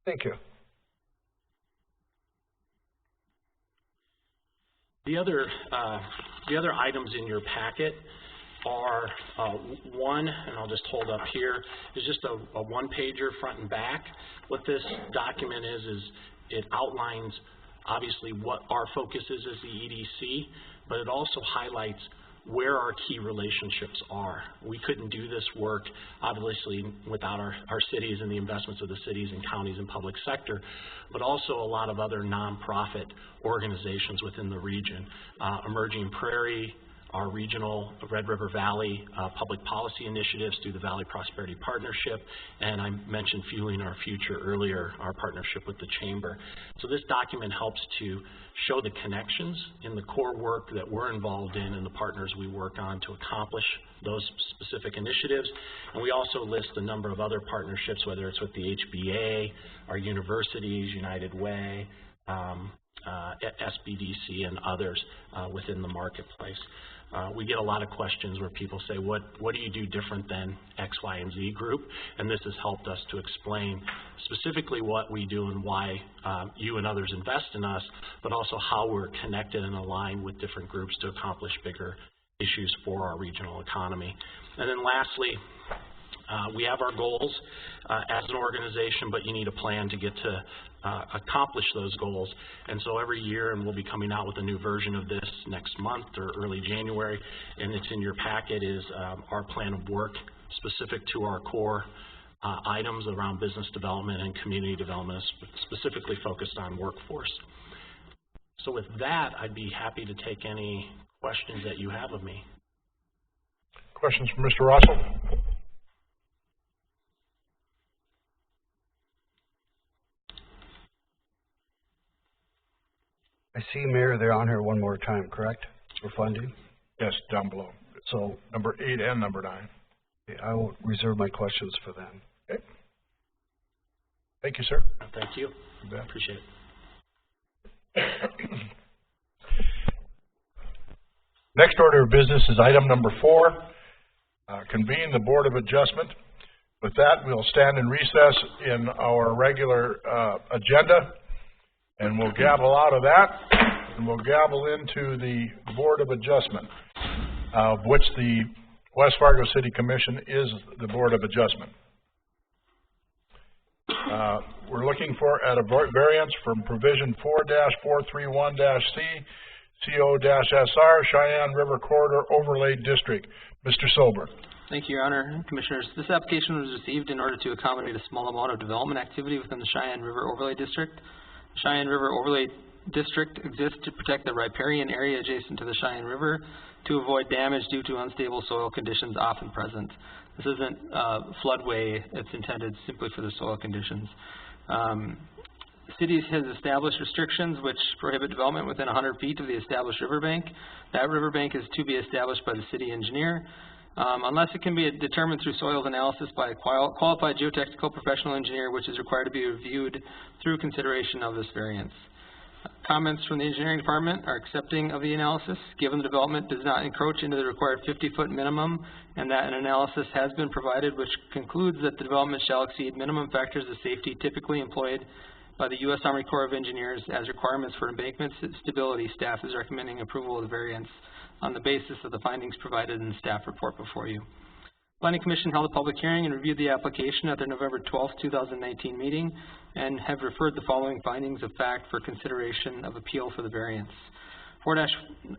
Thank you.
The other items in your packet are one, and I'll just hold up here, is just a one-pager front and back. What this document is it outlines obviously what our focus is as the EDC, but it also highlights where our key relationships are. We couldn't do this work, obviously, without our cities and the investments of the cities and counties and public sector, but also a lot of other nonprofit organizations within the region. Emerging Prairie, our regional Red River Valley public policy initiatives through the Valley Prosperity Partnership, and I mentioned Fueling Our Future earlier, our partnership with the Chamber. So this document helps to show the connections in the core work that we're involved in and the partners we work on to accomplish those specific initiatives. And we also list a number of other partnerships, whether it's with the HBA, our universities, United Way, SBDC, and others within the marketplace. We get a lot of questions where people say, what do you do different than X, Y, and Z group? And this has helped us to explain specifically what we do and why you and others invest in us, but also how we're connected and aligned with different groups to accomplish bigger issues for our regional economy. And then lastly, We have our goals as an organization, but you need a plan to get to accomplish those goals. And so every year, and we'll be coming out with a new version of this next month or early January, and it's in your packet, is our plan of work specific to our core items around business development and community development, specifically focused on workforce. So with that, I'd be happy to take any questions that you have of me.
Questions from Mr. Russell?
I see, Mayor, they're on here one more time, correct, for funding?
Yes, down below.
So
Number 8 and number 9.
I will reserve my questions for them.
Okay. Thank you, sir.
Thank you.
You bet.
Appreciate it.
Next order of business is item number 4, convene the Board of Adjustment. With that, we'll stand in recess in our regular agenda, and we'll gavel out of that, and we'll gavel into the Board of Adjustment, of which the West Fargo City Commission is the Board of Adjustment. We're looking for at a variance from provision 4-431-C, CO-SR, Cheyenne River Corridor Overlay District. Mr. Sober.
Thank you, Your Honor. Commissioners, this application was received in order to accommodate a small amount of development activity within the Cheyenne River Overlay District. The Cheyenne River Overlay District exists to protect the riparian area adjacent to the Cheyenne River to avoid damage due to unstable soil conditions often present. This isn't floodway, it's intended simply for the soil conditions. The city has established restrictions which prohibit development within 100 feet of the established riverbank. That riverbank is to be established by the city engineer, unless it can be determined through soils analysis by a qualified geotechnical professional engineer, which is required to be reviewed through consideration of this variance. Comments from the engineering department are accepting of the analysis, given the development does not encroach into the required 50-foot minimum, and that an analysis has been provided which concludes that the development shall exceed minimum factors of safety typically employed by the U.S. Army Corps of Engineers as requirements for embankment stability. Staff is recommending approval of the variance on the basis of the findings provided in the staff report before you. Planning Commission held a public hearing and reviewed the application at their November 12, 2019 meeting and have referred the following findings of fact for consideration of appeal for the variance.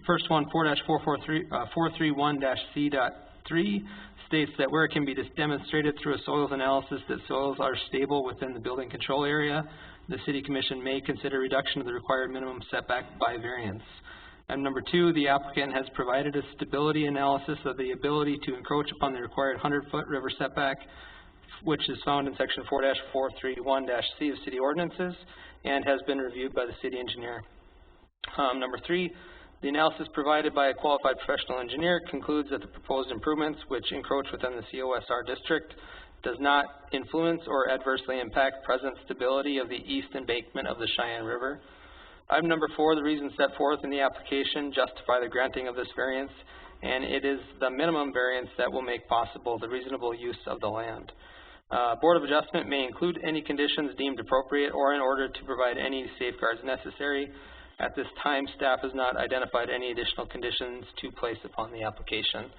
First one, 4-431-C.3 states that where it can be demonstrated through a soils analysis that soils are stable within the building control area, the City Commission may consider reduction of the required minimum setback by variance. And number 2, the applicant has provided a stability analysis of the ability to encroach upon the required 100-foot river setback, which is found in section 4-431-C of city ordinances and has been reviewed by the city engineer. Number 3, the analysis provided by a qualified professional engineer concludes that the proposed improvements which encroach within the COSR district does not influence or adversely impact present stability of the east embankment of the Cheyenne River. Item number 4, the reasons set forth in the application justify the granting of this variance, and it is the minimum variance that will make possible the reasonable use of the land. Board of Adjustment may include any conditions deemed appropriate or in order to provide any safeguards necessary. At this time, staff has not identified any additional conditions to place upon the application.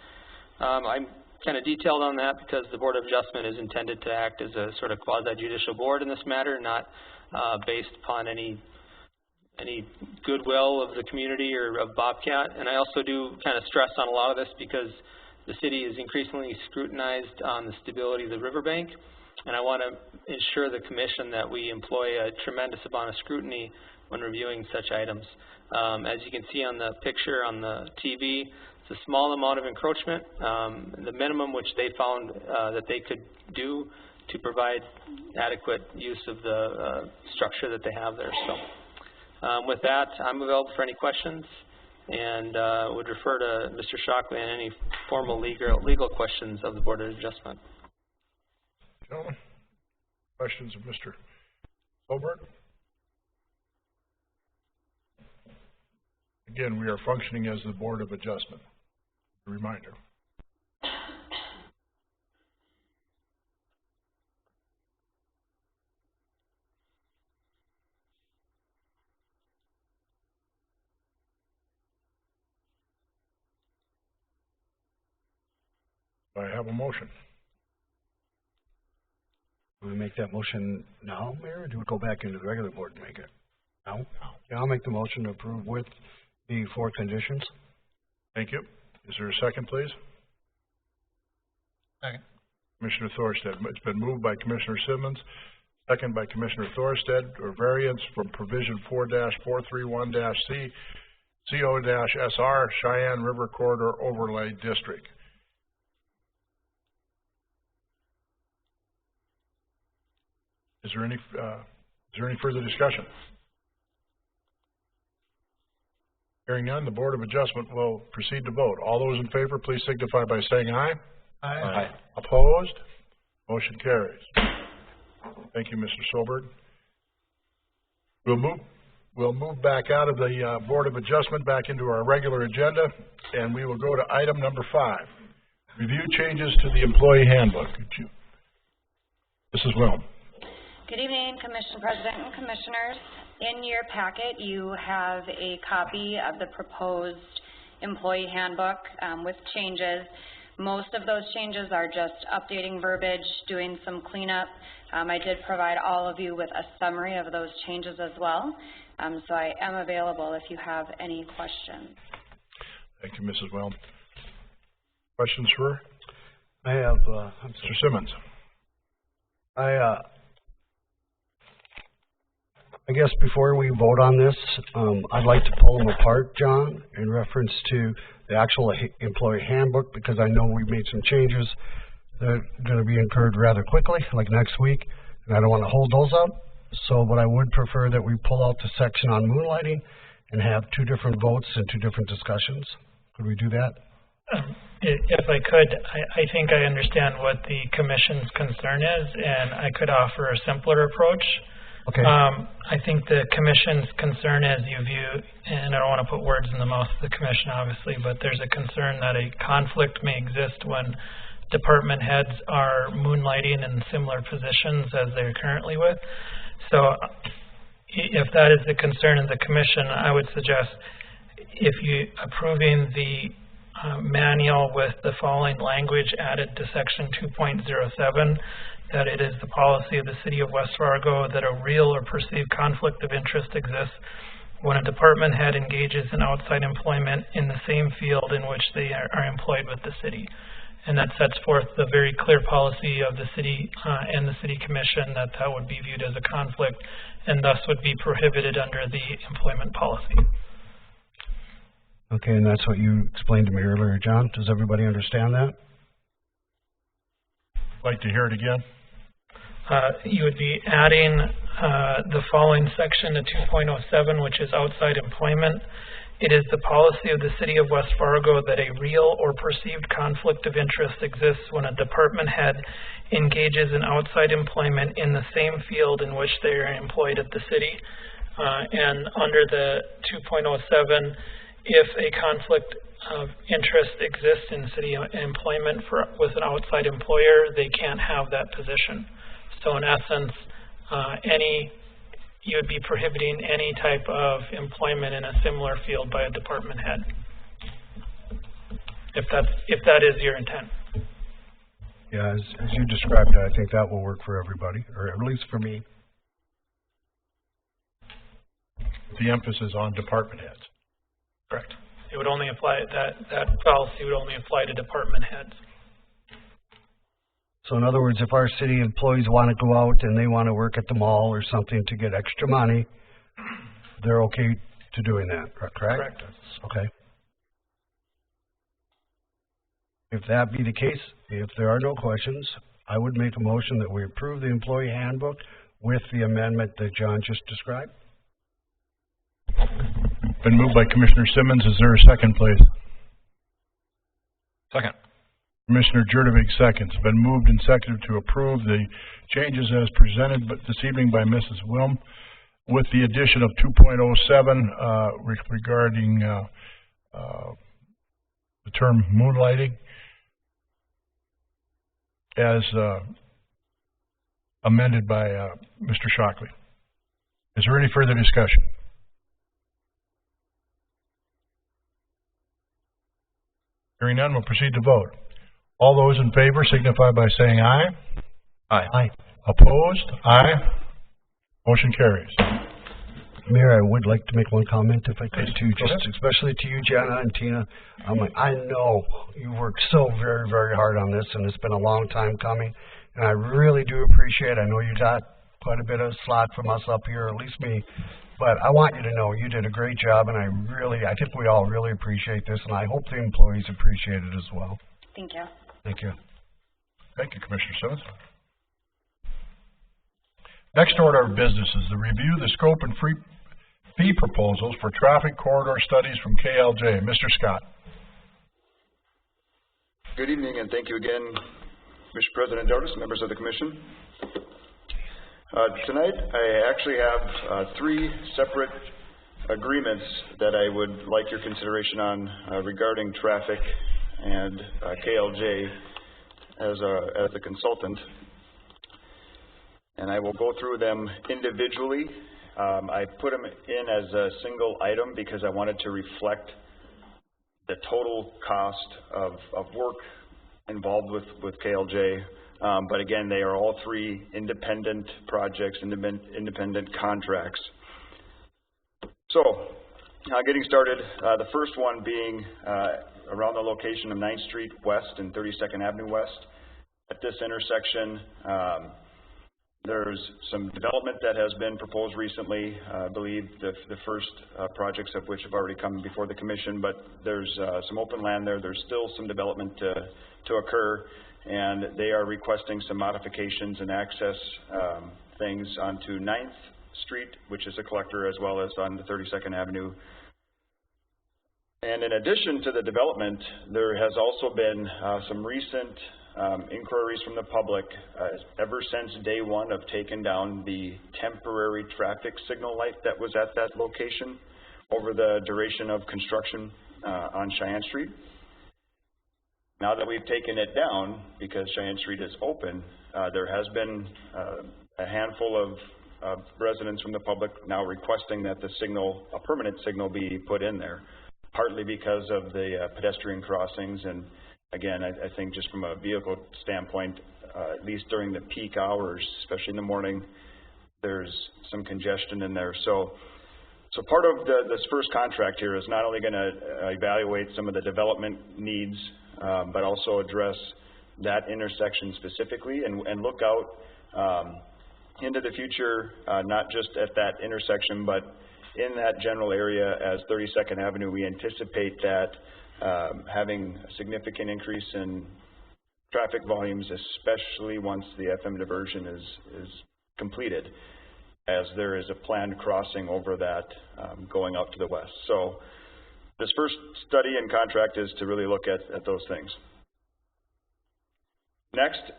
I'm kind of detailed on that because the Board of Adjustment is intended to act as a sort of quasi-judicial board in this matter, not based upon any goodwill of the community or of Bobcat. And I also do kind of stress on a lot of this because the city is increasingly scrutinized on the stability of the riverbank, and I want to ensure the commission that we employ a tremendous amount of scrutiny when reviewing such items. As you can see on the picture on the TV, it's a small amount of encroachment, the minimum which they found that they could do to provide adequate use of the structure that they have there. So. With that, I'm available for any questions and would refer to Mr. Shockley on any formal legal questions of the Board of Adjustment.
Gentlemen, questions of Mr. Colbert? Again, we are functioning as the Board of Adjustment. A reminder. I have a motion.
Do we make that motion now, Mayor, or do we go back into the regular board and make it? No? Yeah, I'll make the motion to approve with the 4 conditions.
Thank you. Is there a second, please?
Second.
Commissioner Thorstead. It's been moved by Commissioner Simmons, second by Commissioner Thorstead, or variance from provision 4-431-C, CO-SR, Cheyenne River Corridor Overlay District. Is there any further discussion? Hearing none, the Board of Adjustment will proceed to vote. All those in favor, please signify by saying aye.
Aye.
Aye.
Opposed? Motion carries. Thank you, Mr. Solberg. We'll move back out of the Board of Adjustment back into our regular agenda, and we will go to item number 5. Review changes to the employee handbook. Mrs. Wilm.
Good evening, Commission President and Commissioners. In your packet, you have a copy of the proposed employee handbook with changes. Most of those changes are just updating verbiage, doing some cleanup. I did provide all of you with a summary of those changes as well. So I am available if you have any questions.
Thank you, Mrs. Wilm. Questions for her?
I have,
Mr. Simmons.
I guess before we vote on this, I'd like to pull them apart, John, in reference to the actual employee handbook, because I know we've made some changes that are going to be incurred rather quickly, like next week, and I don't want to hold those up. So, but I would prefer that we pull out the section on moonlighting and have 2 different votes and 2 different discussions. Could we do that?
If I could, I think I understand what the Commission's concern is, and I could offer a simpler approach.
Okay.
I think the Commission's concern is you view, and I don't want to put words in the mouth of the Commission, obviously, but there's a concern that a conflict may exist when department heads are moonlighting in similar positions as they're currently with. So if that is the concern of the Commission, I would suggest if you approving the manual with the following language added to section 2.07, that it is the policy of the City of West Fargo that a real or perceived conflict of interest exists when a department head engages in outside employment in the same field in which they are employed with the city. And that sets forth the very clear policy of the city and the City Commission that would be viewed as a conflict and thus would be prohibited under the employment policy.
Okay, and that's what you explained to me earlier, John. Does everybody understand that?
Like to hear it again?
You would be adding the following section to 2.07, which is outside employment. It is the policy of the City of West Fargo that a real or perceived conflict of interest exists when a department head engages in outside employment in the same field in which they are employed at the city. And under the 2.07, if a conflict of interest exists in city employment with an outside employer, they can't have that position. So in essence, you would be prohibiting any type of employment in a similar field by a department head, if that is your intent.
Yeah, as you described it, I think that will work for everybody, or at least for me.
The emphasis on department heads.
Correct. It would only apply, that policy would only apply to department heads.
So in other words, if our city employees want to go out and they want to work at the mall or something to get extra money, they're okay to doing that, correct?
Correct.
Okay. If that be the case, if there are no questions, I would make a motion that we approve the employee handbook with the amendment that John just described.
Been moved by Commissioner Simmons. Is there a second, please?
Second.
Commissioner Jurdovic seconds. Been moved and seconded to approve the changes as presented this evening by Mrs. Wilm, with the addition of 2.07 regarding the term moonlighting as amended by Mr. Shockley. Is there any further discussion? Hearing none, we'll proceed to vote. All those in favor signify by saying aye.
Aye.
Aye.
Opposed? Aye. Motion carries.
Mayor, I would like to make one comment if I could too,
Go ahead.
just especially to you, Jenna and Tina. I know you worked so very, very hard on this, and it's been a long time coming, and I really do appreciate it. I know you got quite a bit of slack from us up here, at least me, but I want you to know you did a great job, and I think we all really appreciate this, and I hope the employees appreciate it as well.
Thank you.
Thank you.
Thank you, Commissioner Simmons. Next order of business is to review the scope and fee proposals for traffic corridor studies from KLJ. Mr. Scott.
Good evening, and thank you again, Mr. President Dardis, members of the Commission. Tonight, I actually have three separate agreements that I would like your consideration on regarding traffic and KLJ as a consultant. And I will go through them individually. I put them in as a single item because I wanted to reflect the total cost of work involved with KLJ. But again, they are all three independent projects, independent contracts. So, getting started, the first one being around the location of 9th Street West and 32nd Avenue West. At this intersection, there's some development that has been proposed recently. I believe the first projects of which have already come before the Commission, but there's some open land there. There's still some development to occur, and they are requesting some modifications and access things onto 9th Street, which is a collector, as well as on the 32nd Avenue. And in addition to the development, there has also been some recent inquiries from the public ever since day one of taking down the temporary traffic signal light that was at that location over the duration of construction on Sheyenne Street. Now that we've taken it down, because Sheyenne Street is open, there has been a handful of residents from the public now requesting that the signal, a permanent signal, be put in there, partly because of the pedestrian crossings. And again, I think just from a vehicle standpoint, at least during the peak hours, especially in the morning, there's some congestion in there. So part of this first contract here is not only going to evaluate some of the development needs, but also address that intersection specifically and look out into the future, not just at that intersection, but in that general area as 32nd Avenue. We anticipate that having a significant increase in traffic volumes, especially once the FM diversion is completed, as there is a planned crossing over that going out to the west. So this first study and contract is to really look at those things. Next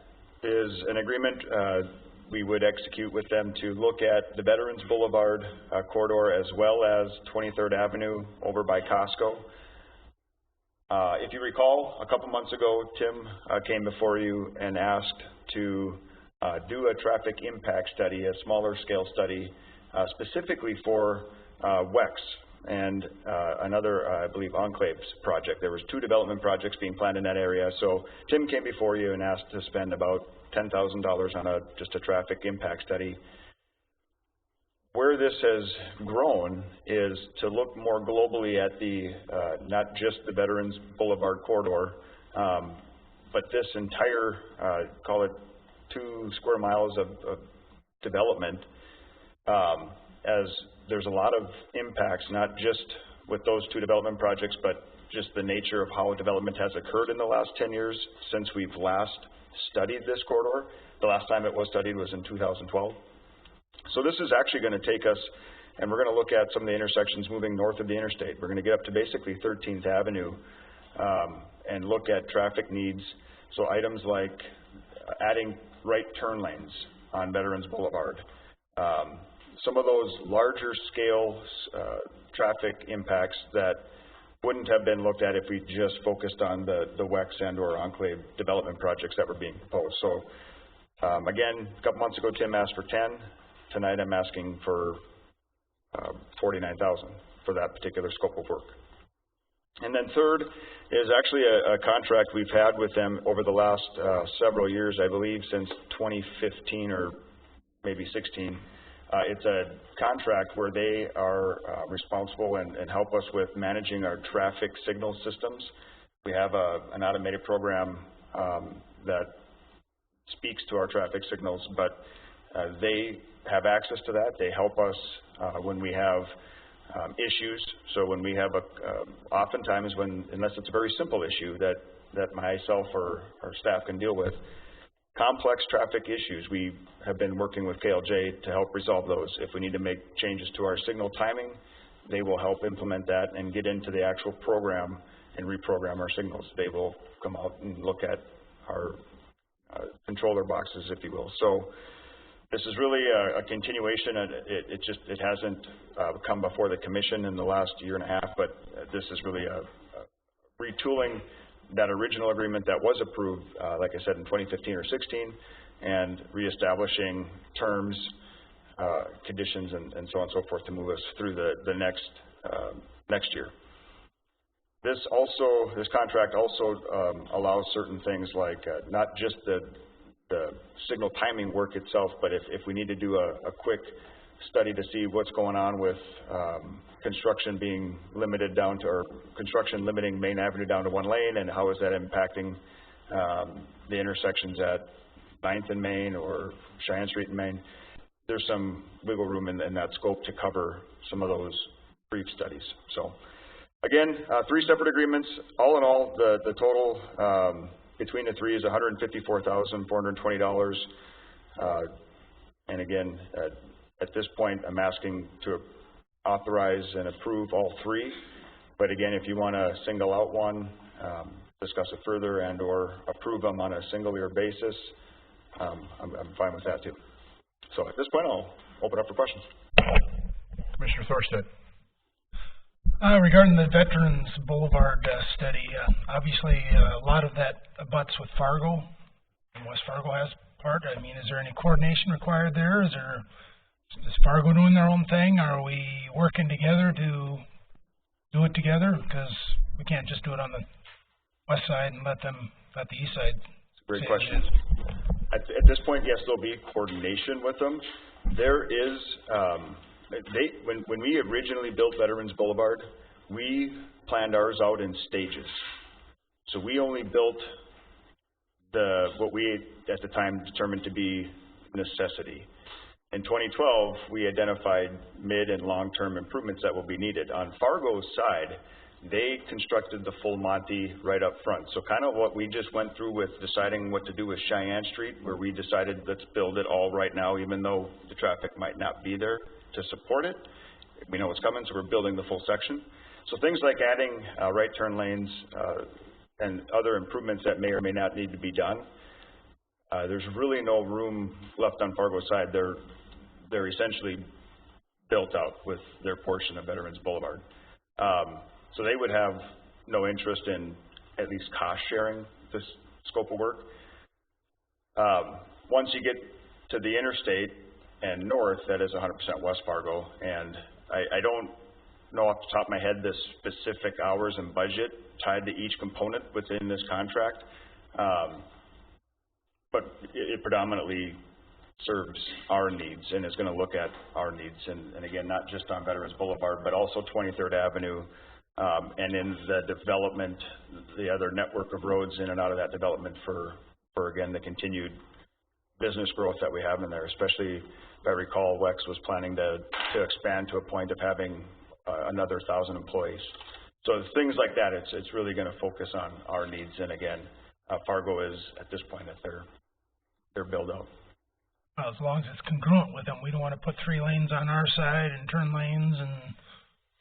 is an agreement we would execute with them to look at the Veterans Boulevard corridor, as well as 23rd Avenue over by Costco. If you recall, a couple months ago, Tim came before you and asked to do a traffic impact study, a smaller scale study, specifically for WEX and another, I believe, Enclaves project. There was 2 development projects being planned in that area. So Tim came before you and asked to spend about $10,000 on just a traffic impact study. Where this has grown is to look more globally at the, not just the Veterans Boulevard corridor, but this entire, call it 2 square miles of development, as there's a lot of impacts, not just with those 2 development projects, but just the nature of how development has occurred in the last 10 years since we've last studied this corridor. The last time it was studied was in 2012. So this is actually going to take us, and we're going to look at some of the intersections moving north of the interstate. We're going to get up to basically 13th Avenue and look at traffic needs. So items like adding right turn lanes on Veterans Boulevard. Some of those larger scale traffic impacts that wouldn't have been looked at if we just focused on the WEX and or Enclave development projects that were being proposed. So again, a couple months ago, Tim asked for 10. Tonight, I'm asking for $49,000 for that particular scope of work. And then third is actually a contract we've had with them over the last several years, I believe since 2015 or maybe 16. It's a contract where they are responsible and help us with managing our traffic signal systems. We have an automated program that speaks to our traffic signals, but they have access to that. They help us when we have issues. So when we have oftentimes unless it's a very simple issue that myself or our staff can deal with, complex traffic issues, we have been working with KLJ to help resolve those. If we need to make changes to our signal timing, they will help implement that and get into the actual program and reprogram our signals. They will come out and look at our controller boxes, if you will. So this is really a continuation, and it hasn't come before the commission in the last year and a half, but this is really a retooling that original agreement that was approved, like I said, in 2015 or 16, and reestablishing terms, conditions, and so on and so forth to move us through the next year. This contract also allows certain things like not just the signal timing work itself, but if we need to do a quick study to see what's going on with construction being limited down to, or construction limiting Main Avenue down to one lane, and how is that impacting the intersections at 9th and Main or Sheyenne Street and Main. There's some wiggle room in that scope to cover some of those brief studies. So again, 3 separate agreements. All in all, the total between the 3 is $154,420. And again, at this point, I'm asking to authorize and approve all 3. But again, if you want to single out one, discuss it further and or approve them on a single year basis, I'm fine with that too. So at this point, I'll open up for questions.
Commissioner Thorstad.
Regarding the Veterans Boulevard study, obviously a lot of that abuts with Fargo, and West Fargo has part. I mean, is there any coordination required there? Is Fargo doing their own thing? Are we working together to do it together? Because we can't just do it on the west side and let the east side.
Great question. At this point, yes, there'll be coordination with them. There is, when we originally built Veterans Boulevard, we planned ours out in stages. So we only built what we at the time determined to be necessity. In 2012, we identified mid and long-term improvements that will be needed. On Fargo's side, they constructed the full Monty right up front. So kind of what we just went through with deciding what to do with Sheyenne Street, where we decided let's build it all right now, even though the traffic might not be there to support it. We know it's coming, so we're building the full section. So things like adding right turn lanes and other improvements that may or may not need to be done. There's really no room left on Fargo's side. They're essentially built out with their portion of Veterans Boulevard. So they would have no interest in at least cost sharing this scope of work. Once you get to the interstate and north, that is 100% West Fargo. And I don't know off the top of my head the specific hours and budget tied to each component within this contract. But it predominantly serves our needs and is going to look at our needs. And again, not just on Veterans Boulevard, but also 23rd Avenue. And in the development, the other network of roads in and out of that development for again, the continued business growth that we have in there, especially if I recall, WEX was planning to expand to a point of having another 1,000 employees. So things like that, it's really going to focus on our needs. And again, Fargo is at this point at their build out.
Well, as long as it's congruent with them, we don't want to put 3 lanes on our side and turn lanes and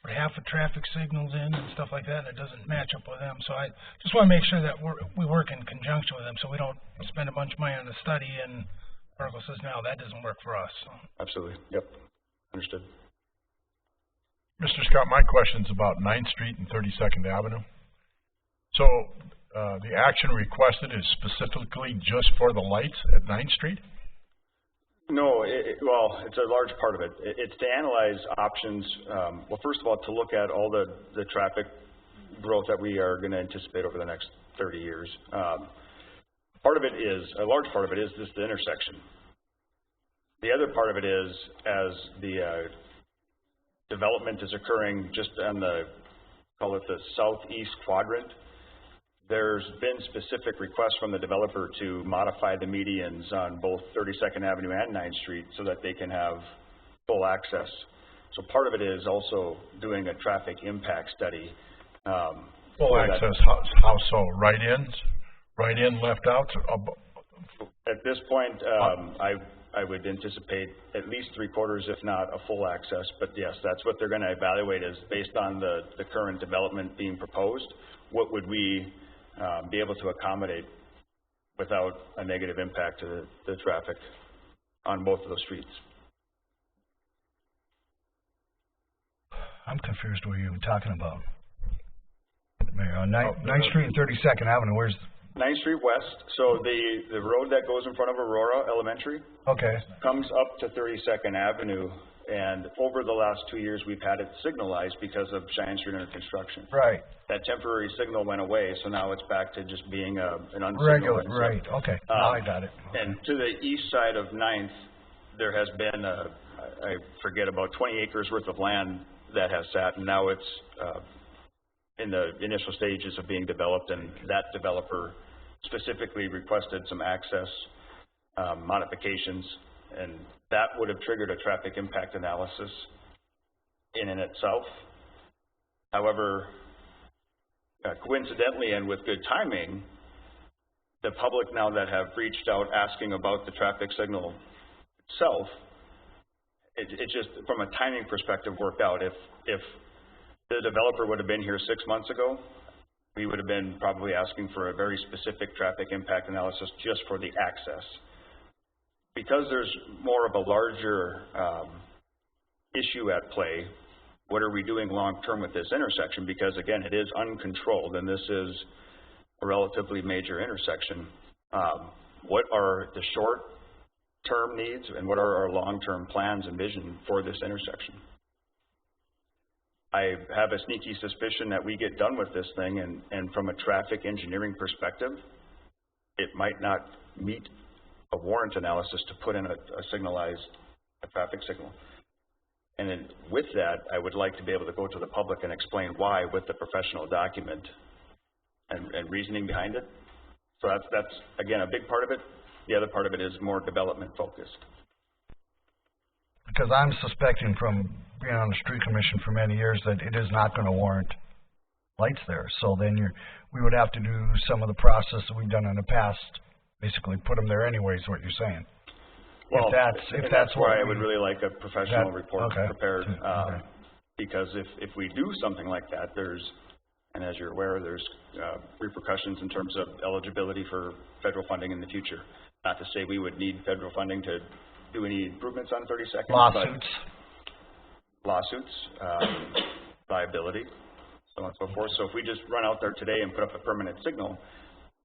put half the traffic signals in and stuff like that, and it doesn't match up with them. So I just want to make sure that we work in conjunction with them, so we don't spend a bunch of money on the study and Fargo says, no, that doesn't work for us. So.
Absolutely. Yep. Understood.
Mr. Scott, my question's about 9th Street and 32nd Avenue. So the action requested is specifically just for the lights at 9th Street?
No, well, it's a large part of it. It's to analyze options. Well, first of all, to look at all the traffic growth that we are gonna anticipate over the next 30 years. Part of it is, a large part of it is just the intersection. The other part of it is, as the development is occurring just on the, call it the southeast quadrant, there's been specific requests from the developer to modify the medians on both 32nd Avenue and 9th Street so that they can have full access. So part of it is also doing a traffic impact study.
Full access, how so? Right-ins? Right-in, left out?
At this point, I would anticipate at least 3/4, if not a full access. But yes, that's what they're going to evaluate, is based on the current development being proposed, what would we be able to accommodate without a negative impact to the traffic on both of those streets.
I'm confused what you're even talking about. Mayor, on 9th Street and 32nd Avenue, where's?
9th Street West, so the road that goes in front of Aurora Elementary comes up to 32nd Avenue, and over the last 2 years, we've had it signalized because of Sheyenne Street under construction.
Right.
That temporary signal went away, so now it's back to just being an unsignalized.
Regular, right, okay, now I got it.
And to the east side of 9th, there has been, I forget, about 20 acres worth of land that has sat, and now it's in the initial stages of being developed, and that developer specifically requested some access modifications, and that would have triggered a traffic impact analysis in and itself. However, coincidentally and with good timing, the public now that have reached out asking about the traffic signal itself, it just, from a timing perspective, worked out. If the developer would have been here 6 months ago, we would have been probably asking for a very specific traffic impact analysis just for the access. Because there's more of a larger issue at play, what are we doing long-term with this intersection? Because again, it is uncontrolled, and this is a relatively major intersection. What are the short-term needs, and what are our long-term plans and vision for this intersection? I have a sneaky suspicion that we get done with this thing, and from a traffic engineering perspective, it might not meet a warrant analysis to put in a traffic signal. And then with that, I would like to be able to go to the public and explain why with the professional document and reasoning behind it. So that's again, a big part of it. The other part of it is more development focused.
Because I'm suspecting from being on the street commission for many years that it is not going to warrant lights there. So then we would have to do some of the process that we've done in the past, basically put them there anyways, what you're saying.
Well,
if that's
why I would really like a professional report prepared,
okay.
Because if we do something like that, and as you're aware, there's repercussions in terms of eligibility for federal funding in the future. Not to say we would need federal funding to do any improvements on 32nd. Lawsuits, liability, so on and so forth. So if we just run out there today and put up a permanent signal,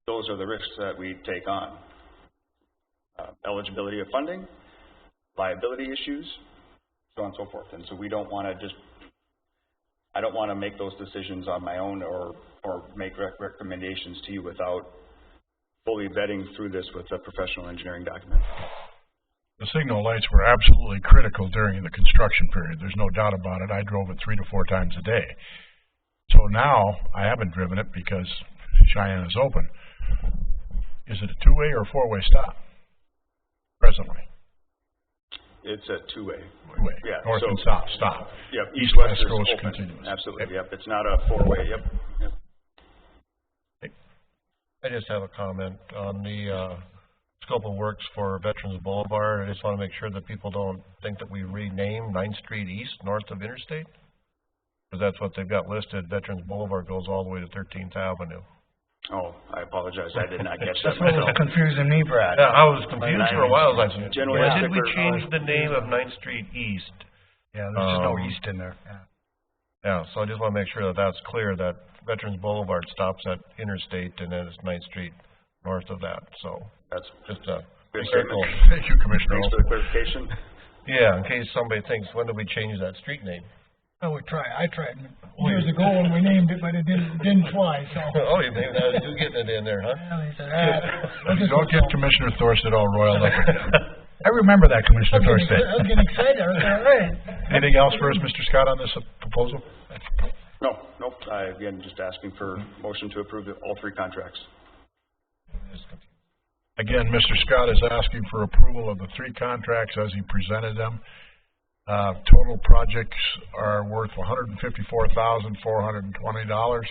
those are the risks that we take on. Eligibility of funding, liability issues, so on and so forth. And so we don't want to I don't want to make those decisions on my own or make recommendations to you without fully vetting through this with a professional engineering document.
The signal lights were absolutely critical during the construction period. There's no doubt about it. I drove it 3 to 4 times a day. So now I haven't driven it because Sheyenne is open. Is it a 2-way or a 4-way stop presently?
It's a 2-way.
2-way.
Yeah.
North and south. Stop.
Yep.
East-west goes
open.
continuous.
Absolutely. Yep. It's not a 4-way. Yep.
I just have a comment on the scope of works for Veterans Boulevard. I just want to make sure that people don't think that we rename 9th Street East north of Interstate, because that's what they've got listed. Veterans Boulevard goes all the way to 13th Avenue.
Oh, I apologize. I did not catch that
That's what was
myself.
confusing me, Brad.
Yeah, I was confused for a while. I said,
Why
did we change the name of 9th Street East?
Yeah, there's just no east in there.
Yeah, so I just want to make sure that that's clear, that Veterans Boulevard stops at Interstate and then it's 9th Street north of that. So
that's
just a
good
circle.
statement.
Thank you, Commissioner.
Thanks for the clarification.
Yeah, in case somebody thinks, when did we change that street name?
I tried years ago when we named it, but it didn't fly, so.
Oh, you maybe that is you getting it in there, huh?
Well, they said,
Don't get Commissioner Thorstad all roiled up.
I remember that, Commissioner Thorstad. I was getting excited, I was like, all right.
Anything else for us, Mr. Scott, on this proposal?
Nope, again, just asking for motion to approve all three contracts.
Again, Mr. Scott is asking for approval of the three contracts as he presented them. Total projects are worth $154,420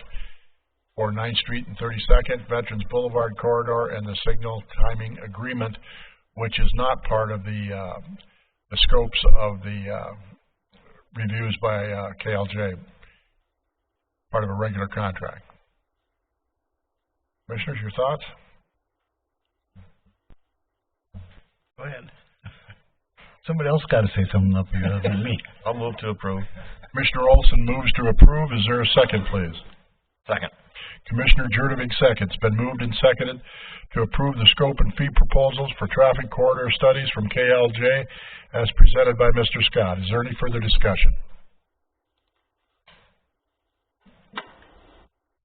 for 9th Street and 32nd, Veterans Boulevard Corridor, and the Signal Timing Agreement, which is not part of the scopes of the reviews by KLJ, part of a regular contract. Commissioners, your thoughts?
Go ahead. Somebody else got to say something up here other than me.
I'll move to approve.
Commissioner Olson moves to approve. Is there a second, please?
Second.
Commissioner Jurdovic seconds. Been moved and seconded to approve the scope and fee proposals for traffic corridor studies from KLJ as presented by Mr. Scott. Is there any further discussion?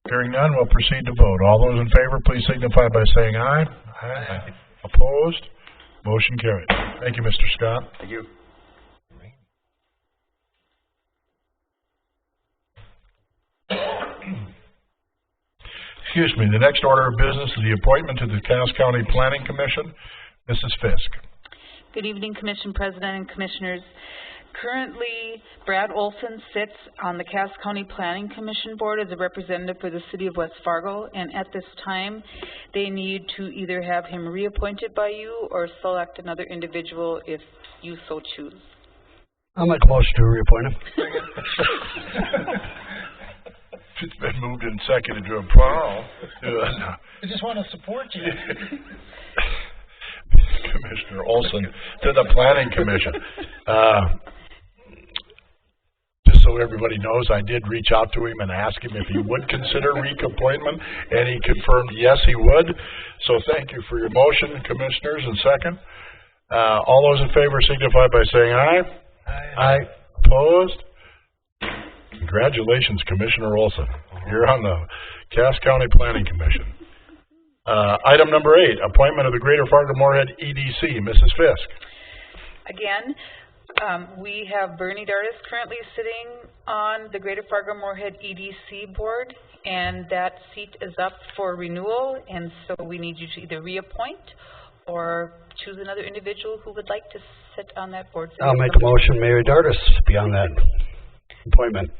Hearing none, we'll proceed to vote. All those in favor, please signify by saying aye. Aye. Opposed? Motion carried. Thank you, Mr. Scott.
Thank you.
Excuse me, the next order of business is the appointment to the Cass County Planning Commission. Mrs. Fisk.
Good evening, Commission President and Commissioners. Currently, Brad Olson sits on the Cass County Planning Commission Board as a representative for the City of West Fargo, and at this time, they need to either have him reappointed by you or select another individual if you so choose.
I'll make a motion to reappoint him.
It's been moved and seconded to approve.
I just want to support you.
Commissioner Olson to the Planning Commission. Just so everybody knows, I did reach out to him and ask him if he would consider reappointment, and he confirmed yes, he would. So thank you for your motion, Commissioners, and second. All those in favor signify by saying aye. Aye. Opposed? Congratulations, Commissioner Olson. You're on the Cass County Planning Commission. Item number 8, appointment of the Greater Fargo Moorhead EDC. Mrs. Fisk.
Again, we have Bernie Dardis currently sitting on the Greater Fargo Moorhead EDC board, and that seat is up for renewal, and so we need you to either reappoint or choose another individual who would like to sit on that board.
I'll make a motion, Mayor Dardis be on that appointment.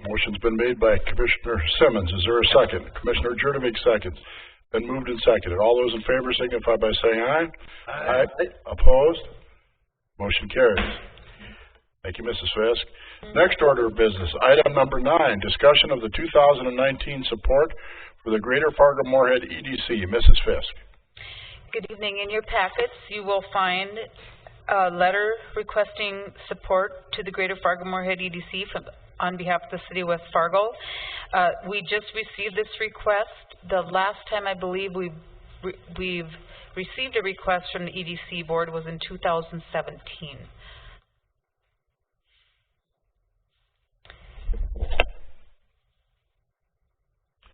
Motion's been made by Commissioner Simmons. Is there a second? Commissioner Jurdovic seconds. Been moved and seconded. All those in favor signify by saying aye. Aye. Opposed? Motion carries. Thank you, Mrs. Fisk. Next order of business, item number 9, discussion of the 2019 support for the Greater Fargo Moorhead EDC. Mrs. Fisk.
Good evening. In your packets, you will find a letter requesting support to the Greater Fargo Moorhead EDC on behalf of the City of West Fargo. We just received this request. The last time I believe we've received a request from the EDC board was in 2017.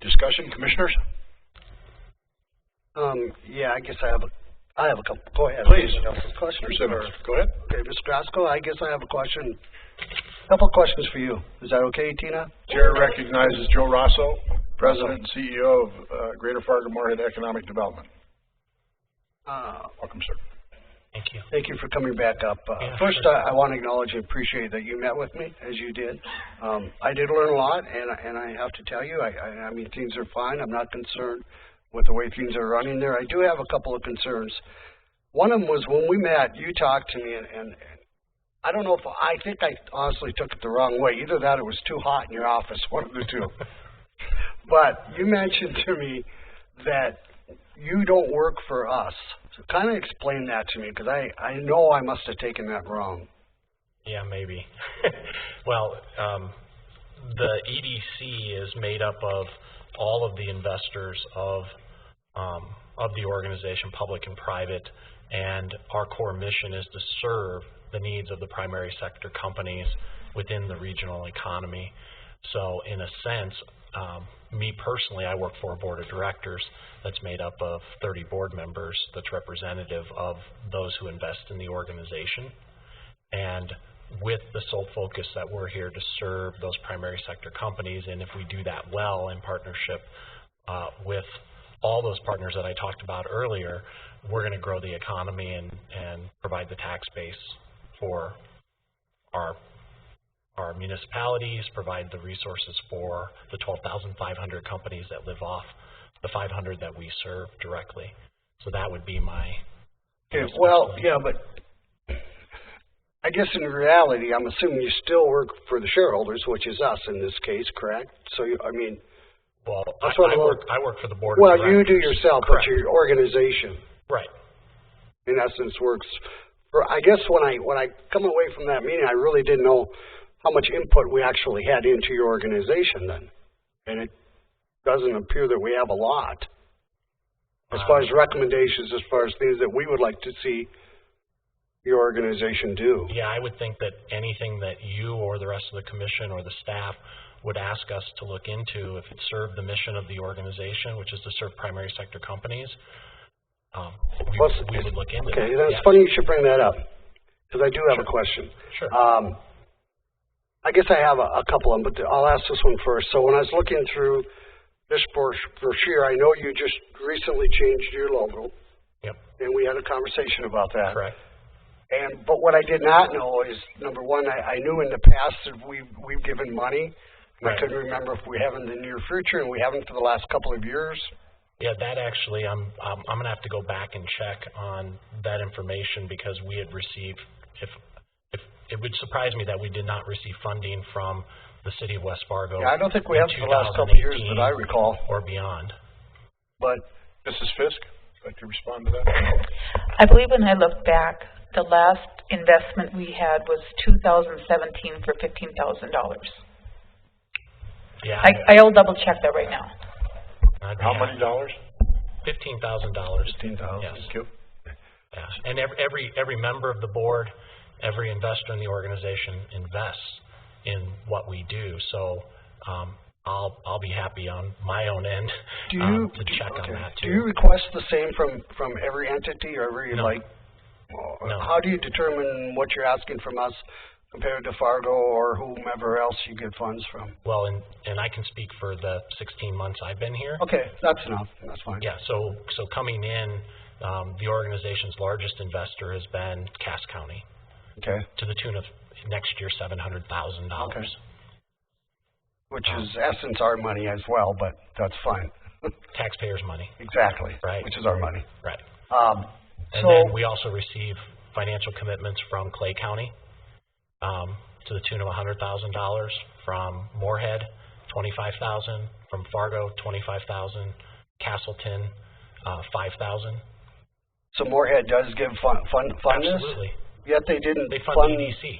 Discussion, Commissioners?
Yeah, I guess I have a couple. Go ahead.
Please.
Questions?
Go ahead.
Okay, Mr. Grasko, I guess I have a question. A couple of questions for you. Is that okay, Tina?
Chair recognizes Joe Rosso, President and CEO of Greater Fargo Moorhead Economic Development. Welcome, sir.
Thank you.
Thank you for coming back up. First, I want to acknowledge and appreciate that you met with me, as you did. I did learn a lot, and I have to tell you, I mean, things are fine. I'm not concerned with the way things are running there. I do have a couple of concerns. One of them was when we met, you talked to me, and I don't know if, I think I honestly took it the wrong way. Either that or it was too hot in your office, one of the two. But you mentioned to me that you don't work for us. So kind of explain that to me, because I know I must have taken that wrong.
Yeah, maybe. Well, the EDC is made up of all of the investors of the organization, public and private, and our core mission is to serve the needs of the primary sector companies within the regional economy. So in a sense, me personally, I work for a board of directors that's made up of 30 board members that's representative of those who invest in the organization. And with the sole focus that we're here to serve those primary sector companies, and if we do that well in partnership with all those partners that I talked about earlier, we're going to grow the economy and provide the tax base for our municipalities, provide the resources for the 12,500 companies that live off the 500 that we serve directly. So that would be my...
Okay, well, yeah, but I guess in reality, I'm assuming you still work for the shareholders, which is us in this case, correct? So, I mean...
Well, I work for the board of
directors. Well, you do yourself,
correct.
But your organization...
Right.
In essence, works... I guess when I come away from that meeting, I really didn't know how much input we actually had into your organization then. And it doesn't appear that we have a lot. As far as recommendations, as far as things that we would like to see your organization do.
Yeah, I would think that anything that you or the rest of the commission or the staff would ask us to look into, if it served the mission of the organization, which is to serve primary sector companies, we would look into it.
Okay, that's funny you should bring that up, because I do have a question.
Sure.
I guess I have a couple of them, but I'll ask this one first. So when I was looking through this brochure, I know you just recently changed your logo.
Yep.
And we had a conversation about that.
Correct.
But what I did not know is, number one, I knew in the past that we've given money.
Right.
I couldn't remember if we haven't in the near future, and we haven't for the last couple of years.
Yeah, that actually, I'm going to have to go back and check on that information, because we had received, if it would surprise me that we did not receive funding from the city of West Fargo.
Yeah, I don't think we have for the last couple of years that I recall.
Or beyond.
But
Mrs. Fisk, would you like to respond to that?
I believe when I look back, the last investment we had was 2017 for $15,000.
Yeah.
I'll double check that right now.
How many dollars?
$15,000.
$15,000.
Yes.
Thank you.
Yeah. And every member of the board, every investor in the organization invests in what we do. So I'll be happy on my own end to check on that too.
Do you request the same from every entity or every
No. No.
How do you determine what you're asking from us compared to Fargo or whomever else you get funds from?
Well, and I can speak for the 16 months I've been here.
Okay, that's enough. That's fine.
Yeah, so coming in, the organization's largest investor has been Cass County.
Okay.
To the tune of next year $700,000.
Okay. Which is essence our money as well, but that's fine.
Taxpayers' money.
Exactly.
Right.
Which is our money.
Right.
So
then we also receive financial commitments from Clay County to the tune of $100,000, from Moorhead $25,000, from Fargo $25,000, Castleton $5,000.
So Moorhead does give fund this?
Absolutely.
Yet they didn't
They fund the EDC.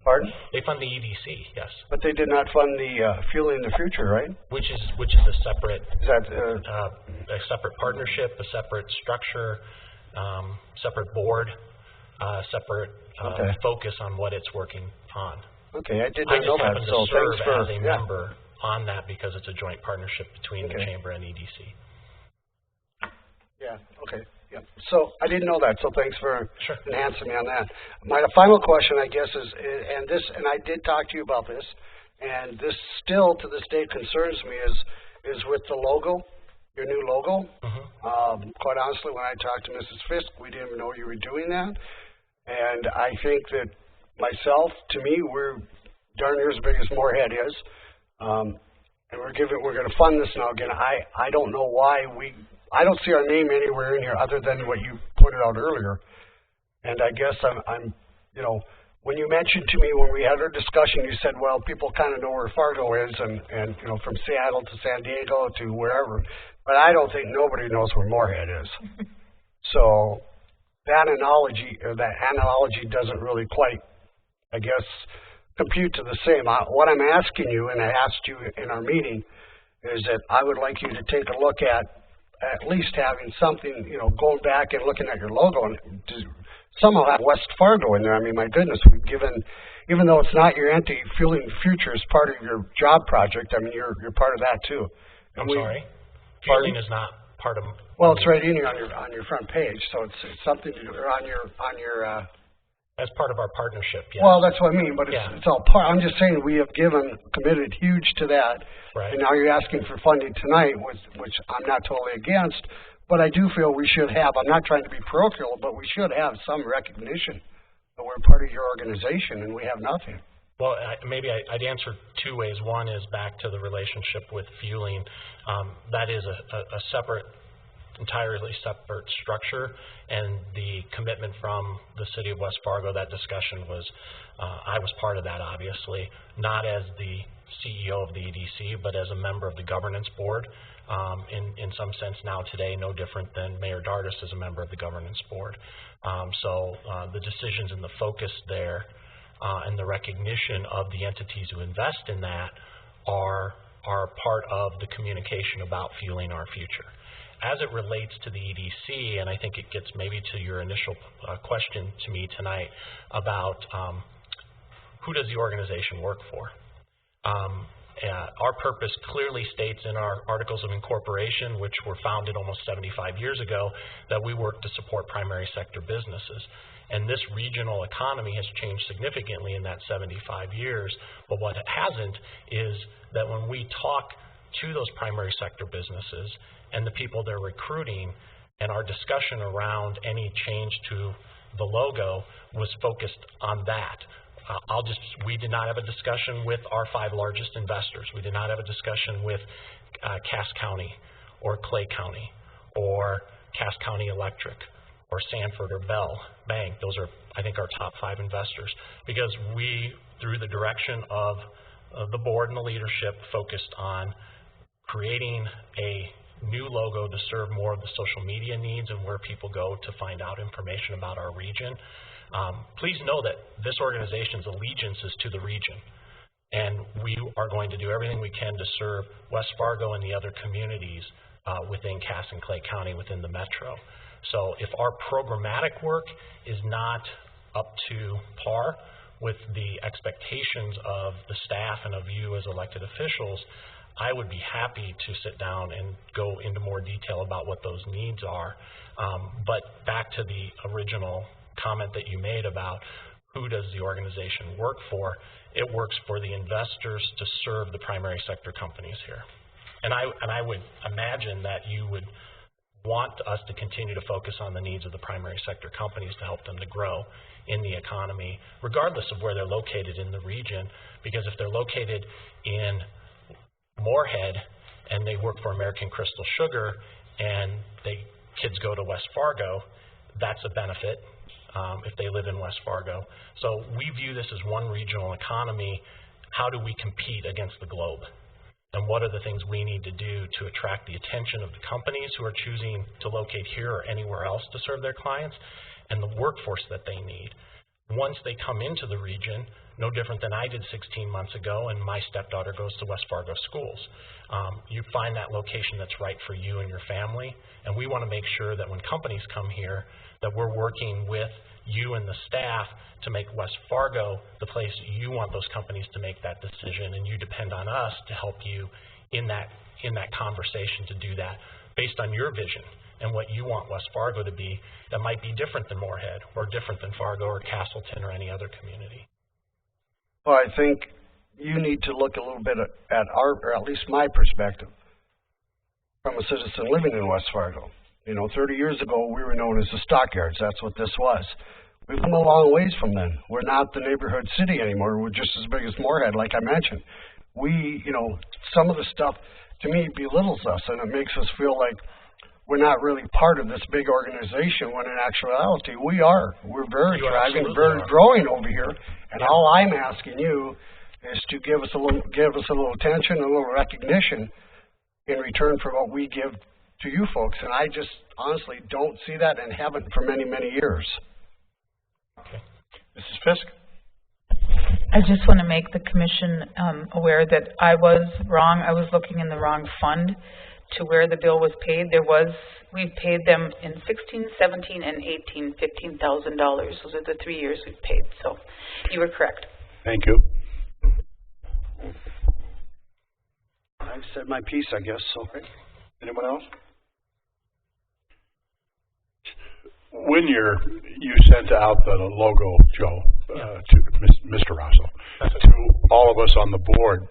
Pardon?
They fund the EDC, yes.
But they did not fund the Fueling the Future, right?
Which is a separate
Is that
a separate partnership, a separate structure, separate board, separate focus on what it's working on.
Okay, I did not know that.
I just happen
So
to serve
thanks for
as a member on that because it's a joint partnership between the chamber and EDC.
Yeah. Okay. Yeah. So I didn't know that. So thanks for enhancing me on that. My final question, I guess, is, and I did talk to you about this, and this still to this day concerns me, is with the logo, your new logo. Quite honestly, when I talked to Mrs. Fisk, we didn't even know you were doing that, and I think that myself, to me, we're darn near as big as Moorhead is, and we're going to fund this now again. I don't know why I don't see our name anywhere in here other than what you pointed out earlier. And I guess I'm when you mentioned to me when we had our discussion, you said, well, people kind of know where Fargo is and from Seattle to San Diego to wherever. But I don't think nobody knows where Moorhead is. So that analogy doesn't really quite, I guess, compute to the same. What I'm asking you, and I asked you in our meeting, is that I would like you to take a look at at least having something, you know, going back and looking at your logo and to somehow have West Fargo in there. I mean, my goodness, we've given, even though it's not your entity, Fueling the Future is part of your job project. I mean, you're part of that too.
I'm sorry? Fueling is not part of...
Well, it's right in here on your front page, so it's something to do, or on your
as part of our partnership, yes.
Well, that's what I mean, but it's all part. I'm just saying we have committed huge to that.
Right.
And now you're asking for funding tonight, which I'm not totally against, but I do feel we should have, I'm not trying to be parochial, but we should have some recognition that we're part of your organization and we have nothing.
Well, maybe I'd answer two ways. One is back to the relationship with fueling. That is a separate, entirely separate structure, and the commitment from the City of West Fargo, that discussion was, I was part of that, obviously, not as the CEO of the EDC, but as a member of the governance board. In some sense now today, no different than Mayor Dardis is a member of the governance board. So the decisions and the focus there and the recognition of the entities who invest in that are part of the communication about fueling our future. As it relates to the EDC, and I think it gets maybe to your initial question to me tonight about who does the organization work for? Our purpose clearly states in our Articles of Incorporation, which were founded almost 75 years ago, that we work to support primary sector businesses. And this regional economy has changed significantly in that 75 years, but what it hasn't is that when we talk to those primary sector businesses and the people they're recruiting, and our discussion around any change to the logo was focused on that. We did not have a discussion with our 5 largest investors. We did not have a discussion with Cass County or Clay County or Cass County Electric or Sanford or Bell Bank. Those are, I think, our top 5 investors, because we, through the direction of the board and the leadership, focused on creating a new logo to serve more of the social media needs and where people go to find out information about our region. Please know that this organization's allegiance is to the region, and we are going to do everything we can to serve West Fargo and the other communities within Cass and Clay County within the metro. So if our programmatic work is not up to par with the expectations of the staff and of you as elected officials, I would be happy to sit down and go into more detail about what those needs are. But back to the original comment that you made about who does the organization work for, it works for the investors to serve the primary sector companies here. And I would imagine that you would want us to continue to focus on the needs of the primary sector companies to help them to grow in the economy, regardless of where they're located in the region, because if they're located in Moorhead and they work for American Crystal Sugar and kids go to West Fargo, that's a benefit if they live in West Fargo. So we view this as one regional economy. How do we compete against the globe? And what are the things we need to do to attract the attention of the companies who are choosing to locate here or anywhere else to serve their clients, and the workforce that they need? Once they come into the region, no different than I did 16 months ago, and my stepdaughter goes to West Fargo schools. You find that location that's right for you and your family, and we want to make sure that when companies come here, that we're working with you and the staff to make West Fargo the place you want those companies to make that decision, and you depend on us to help you in that conversation to do that based on your vision and what you want West Fargo to be that might be different than Moorhead or different than Fargo or Castleton or any other community.
Well, I think you need to look a little bit at or at least my perspective, from a citizen living in West Fargo. You know, 30 years ago, we were known as the stockyards. That's what this was. We've come a long ways from then. We're not the neighborhood city anymore. We're just as big as Moorhead, like I mentioned. You know, some of the stuff, to me, belittles us, and it makes us feel like we're not really part of this big organization, when in actuality, we are. We're very thriving, very growing over here, and all I'm asking you is to give us a little attention, a little recognition in return for what we give to you folks, and I just honestly don't see that and haven't for many, many years.
Okay.
Mrs. Fisk?
I just want to make the commission aware that I was wrong. I was looking in the wrong fund to where the bill was paid, we've paid them in 16, 17, and 18, $15,000. Those are the 3 years we've paid, so you were correct.
Thank you.
I've said my piece, I guess, so.
Anyone else? When you sent out the logo, Joe, to Mr. Rosso, to all of us on the board,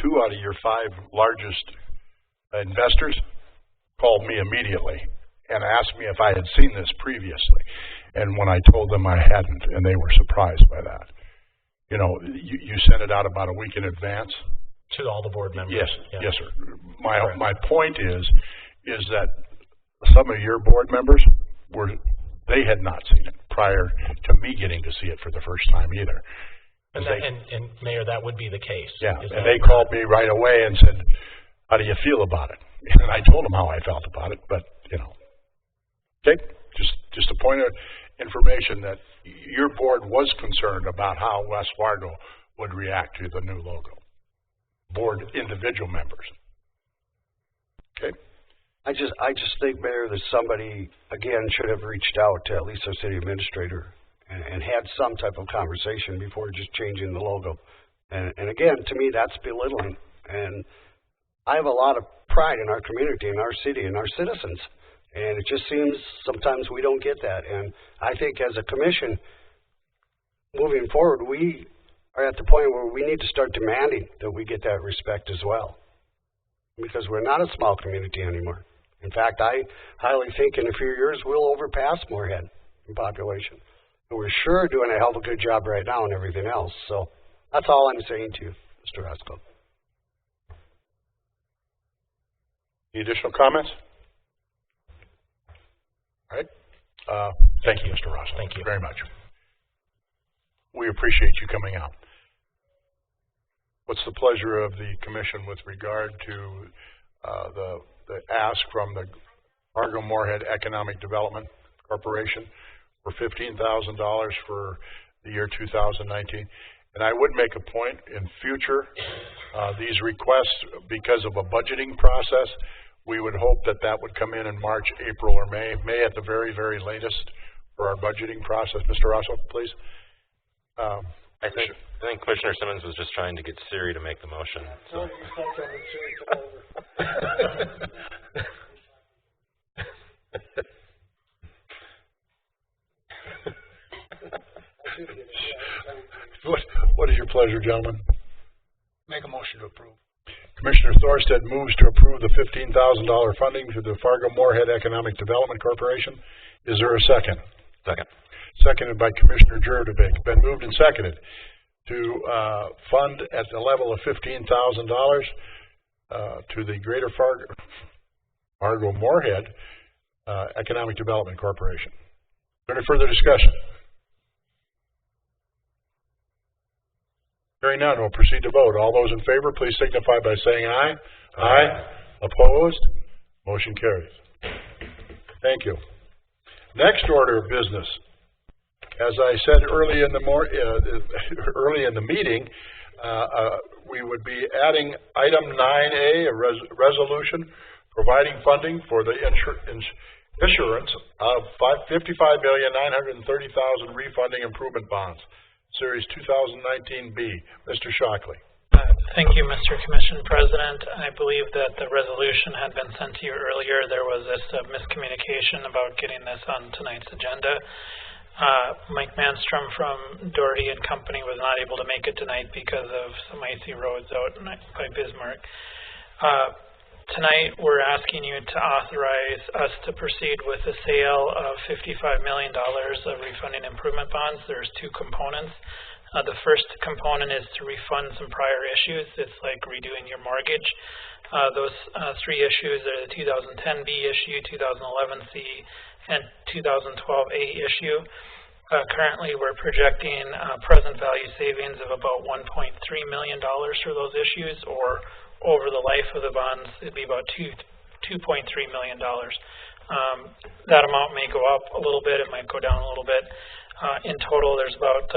2 out of your 5 largest investors called me immediately and asked me if I had seen this previously. And when I told them I hadn't, and they were surprised by that. You know, you sent it out about a week in advance.
To all the board members.
Yes,
Yeah.
yes, sir. My point is that some of your board members they had not seen it prior to me getting to see it for the first time either.
And Mayor, that would be the case.
Yeah, and they called me right away and said, how do you feel about it? And I told them how I felt about it, but, you know. Okay, just a point of information that your board was concerned about how West Fargo would react to the new logo. Board individual members. Okay.
I just think, Mayor, that somebody, again, should have reached out to at least our city administrator and had some type of conversation before just changing the logo. And again, to me, that's belittling. And I have a lot of pride in our community, in our city, and our citizens. And it just seems sometimes we don't get that. And I think as a commission, moving forward, we are at the point where we need to start demanding that we get that respect as well. Because we're not a small community anymore. In fact, I highly think in a few years we'll overpass Moorhead in population. And we're sure doing a hell of a good job right now and everything else. So that's all I'm saying to you, Mr. Haskell.
Any additional comments? All right. Thank you, Mr. Ross. Thank you very much. We appreciate you coming out. What's the pleasure of the commission with regard to the ask from the Fargo Moorhead Economic Development Corporation for $15,000 for the year 2019? And I would make a point in future, these requests, because of a budgeting process, we would hope that that would come in March, April, or May at the very, very latest for our budgeting process. Mr. Rosso, please.
I think Commissioner Simmons was just trying to get Siri to make the motion. So.
What is your pleasure, gentlemen?
Make a motion to approve.
Commissioner Thorstead moves to approve the $15,000 funding to the Fargo Moorhead Economic Development Corporation. Is there a second?
Second.
Seconded by Commissioner Jurdevik. Been moved and seconded to fund at the level of $15,000 to the Greater Fargo Moorhead Economic Development Corporation. Is there any further discussion? Hearing none, we'll proceed to vote. All those in favor, please signify by saying aye. Aye. Opposed? Motion carries. Thank you. Next order of business. As I said early in the meeting, we would be adding item 9A, a resolution providing funding for the issuance of $55,930,000 refunding improvement bonds, Series 2019B. Mr. Shockley.
Thank you, Mr. Commission President. I believe that the resolution had been sent to you earlier. There was this miscommunication about getting this on tonight's agenda. Mike Manstrom from Doherty and Company was not able to make it tonight because of some icy roads out by Bismarck. Tonight, we're asking you to authorize us to proceed with the sale of $55 million of refunding improvement bonds. There's 2 components. The first component is to refund some prior issues. It's like redoing your mortgage. Those 3 issues are the 2010B issue, 2011C, and 2012A issue. Currently, we're projecting present value savings of about $1.3 million for those issues, or over the life of the bonds, it'd be about $2.3 million. That amount may go up a little bit, it might go down a little bit. In total, there's about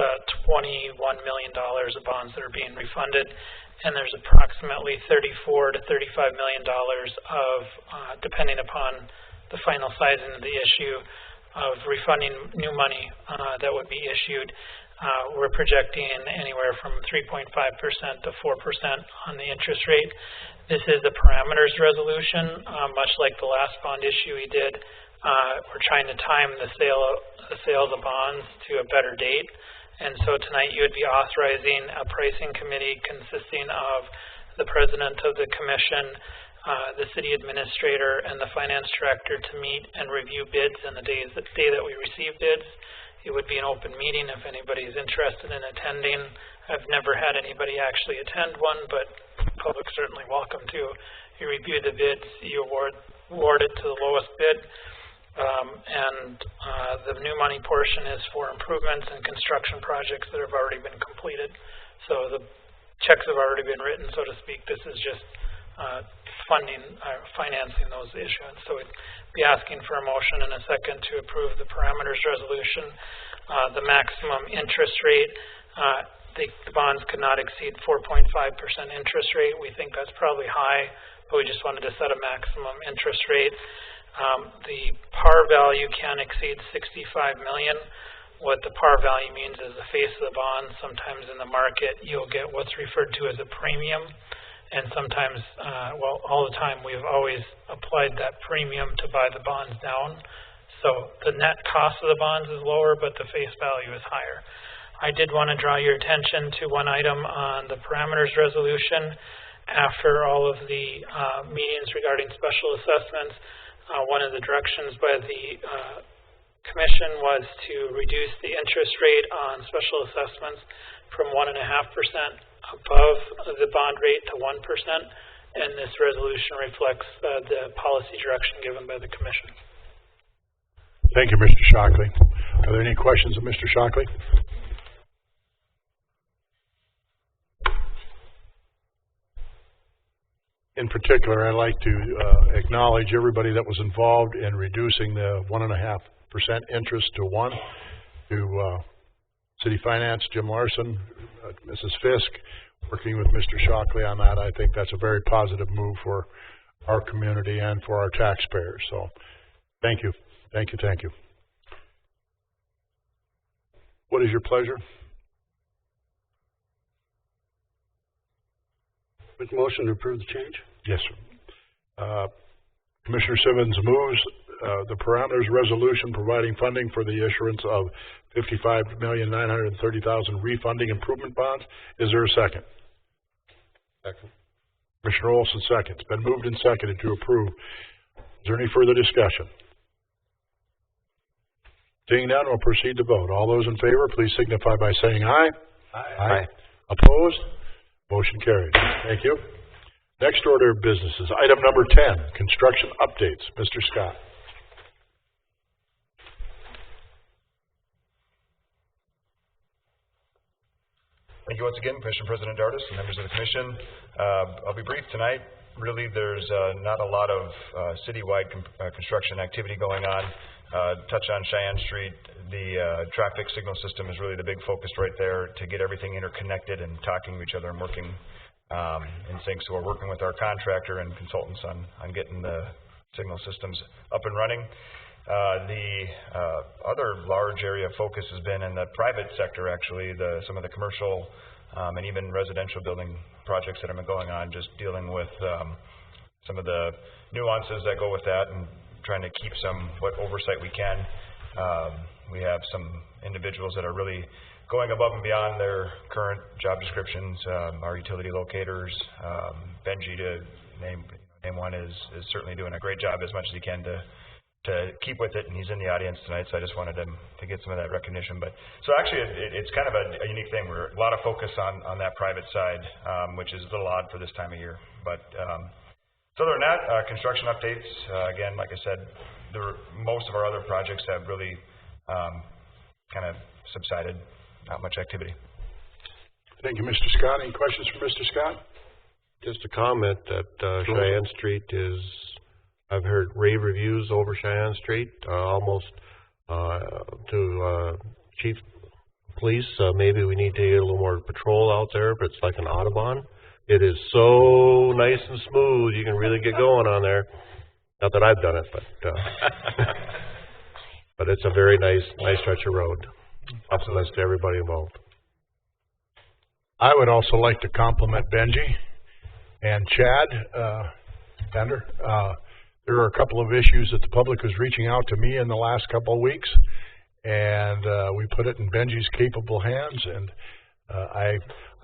$21 million of bonds that are being refunded, and there's approximately $34 to $35 million of, depending upon the final sizing of the issue, of refunding new money that would be issued. We're projecting anywhere from 3.5% to 4% on the interest rate. This is the parameters resolution, much like the last bond issue we did. We're trying to time the sales of bonds to a better date. And so tonight you would be authorizing a pricing committee consisting of the president of the commission, the city administrator, and the finance director to meet and review bids on the day that we receive bids. It would be an open meeting if anybody is interested in attending. I've never had anybody actually attend one, but the public's certainly welcome to. You review the bids, you award it to the lowest bid, and the new money portion is for improvements and construction projects that have already been completed. So the checks have already been written, so to speak. This is just financing those issuance. So we'd be asking for a motion and a second to approve the parameters resolution. The maximum interest rate, the bonds could not exceed 4.5% interest rate. We think that's probably high, but we just wanted to set a maximum interest rate. The par value can exceed $65 million. What the par value means is the face of the bond. Sometimes in the market you'll get what's referred to as a premium. And sometimes, well, all the time, we've always applied that premium to buy the bonds down. So the net cost of the bonds is lower, but the face value is higher. I did want to draw your attention to one item on the parameters resolution. After all of the meetings regarding special assessments, one of the directions by the commission was to reduce the interest rate on special assessments from 1.5% above the bond rate to 1%, and this resolution reflects the policy direction given by the commission.
Thank you, Mr. Shockley. Are there any questions of Mr. Shockley? In particular, I'd like to acknowledge everybody that was involved in reducing the 1.5% interest to 1%, to City Finance, Jim Larson, Mrs. Fisk, working with Mr. Shockley on that. I think that's a very positive move for our community and for our taxpayers. So thank you. Thank you, thank you. What is your pleasure?
Make a motion to approve the change?
Yes, sir. Commissioner Simmons moves the parameters resolution providing funding for the issuance of $55,930,000 refunding improvement bonds. Is there a second?
Second.
Commissioner Olson seconds. It's been moved and seconded to approve. Is there any further discussion? Seeing none, we'll proceed to vote. All those in favor, please signify by saying aye.
Aye.
Aye. Opposed? Motion carried. Thank you. Next order of business is item number 10, construction updates. Mr. Scott.
Thank you once again, Commissioner President Dardis and members of the Commission. I'll be brief tonight. Really, there's not a lot of citywide construction activity going on. Touch on Cheyenne Street, the traffic signal system is really the big focus right there to get everything interconnected and talking to each other and working in sync. So we're working with our contractor and consultants on getting the signal systems up and running. The other large area of focus has been in the private sector, actually, some of the commercial and even residential building projects that have been going on, just dealing with some of the nuances that go with that and trying to keep what oversight we can. We have some individuals that are really going above and beyond their current job descriptions. Our utility locators, Benji, to name one, is certainly doing a great job as much as he can to keep with it, and he's in the audience tonight, so I just wanted to get some of that recognition. But so actually, it's kind of a unique thing. We're a lot of focus on that private side, which is a little odd for this time of year. But so other than that, construction updates. Again, like I said, most of our other projects have really kind of subsided. Not much activity.
Thank you, Mr. Scott. Any questions for Mr. Scott?
Just a comment that Cheyenne Street is, I've heard rave reviews over Cheyenne Street, almost to
Chief Police, maybe we need to get a little more patrol out there, but it's like an Audubon. It is so nice and smooth, you can really get going on there. Not that I've done it, but but it's a very nice stretch of road. Compliments to everybody involved.
I would also like to compliment Benji and Chad Bender. There are a couple of issues that the public was reaching out to me in the last couple of weeks, and we put it in Benji's capable hands, and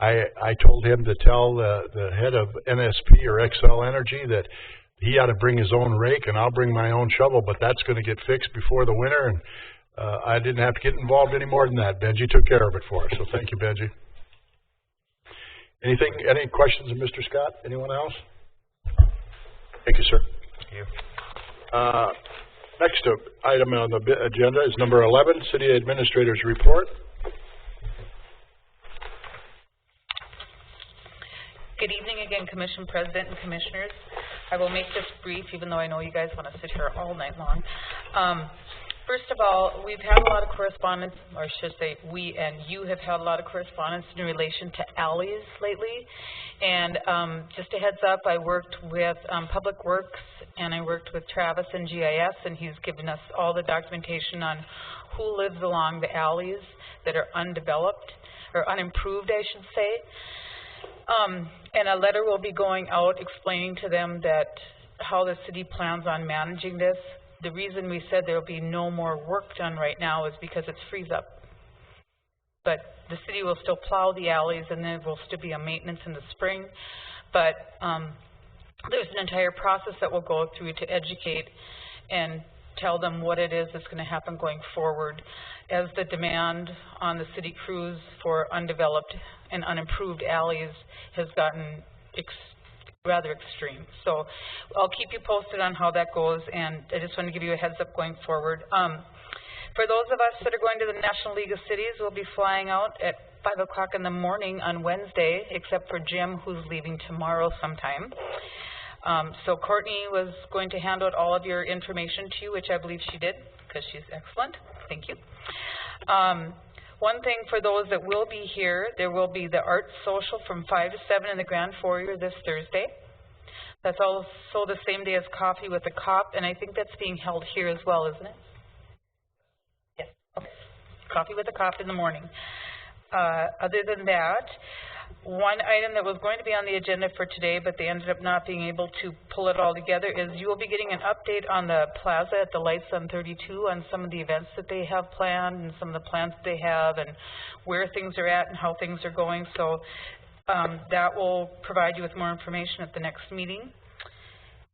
I told him to tell the head of NSP or XL Energy that he ought to bring his own rake and I'll bring my own shovel, but that's going to get fixed before the winter, and I didn't have to get involved any more than that. Benji took care of it for us, so thank you, Benji. Any questions of Mr. Scott? Anyone else? Thank you, sir.
Thank you.
Next item on the agenda is number 11, City Administrator's Report.
Good evening again, Commission President and Commissioners. I will make this brief, even though I know you guys want to sit here all night long. First of all, we've had a lot of correspondence, or I should say we and you have had a lot of correspondence in relation to alleys lately. And just a heads up, I worked with Public Works and I worked with Travis in GIS, and he's given us all the documentation on who lives along the alleys that are undeveloped, or unimproved, I should say. And a letter will be going out explaining to them that how the city plans on managing this. The reason we said there will be no more work done right now is because it's freeze up. But the city will still plow the alleys, and there will still be a maintenance in the spring. But there's an entire process that we'll go through to educate and tell them what it is that's going to happen going forward as the demand on the city crews for undeveloped and unimproved alleys has gotten rather extreme. So I'll keep you posted on how that goes, and I just want to give you a heads up going forward. For those of us that are going to the National League of Cities, we'll be flying out at 5 o'clock in the morning on Wednesday, except for Jim, who's leaving tomorrow sometime. So Courtney was going to hand out all of your information to you, which I believe she did, because she's excellent. Thank you. One thing for those that will be here, there will be the Arts Social from 5 to 7 in the Grand Foyer this Thursday. That's also the same day as Coffee with the Cop, and I think that's being held here as well, isn't it? Yes. Okay. Coffee with the Cop in the morning. Other than that, one item that was going to be on the agenda for today, but they ended up not being able to pull it all together, is you will be getting an update on the plaza at the Lights on 32 on some of the events that they have planned and some of the plans that they have and where things are at and how things are going. So that will provide you with more information at the next meeting.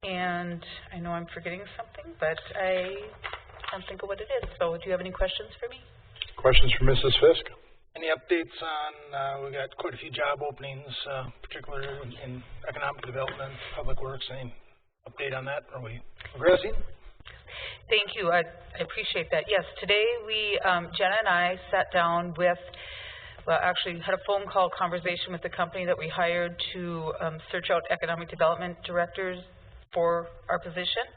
And I know I'm forgetting something, but I can't think of what it is. So do you have any questions for me?
Questions for Mrs. Fisk?
Any updates on, we got quite a few job openings, particularly in economic development, public works. Any update on that? Are we progressing?
Thank you. I appreciate that. Yes, today we, Jenna and I sat down with, well, actually had a phone call conversation with the company that we hired to search out economic development directors for our position.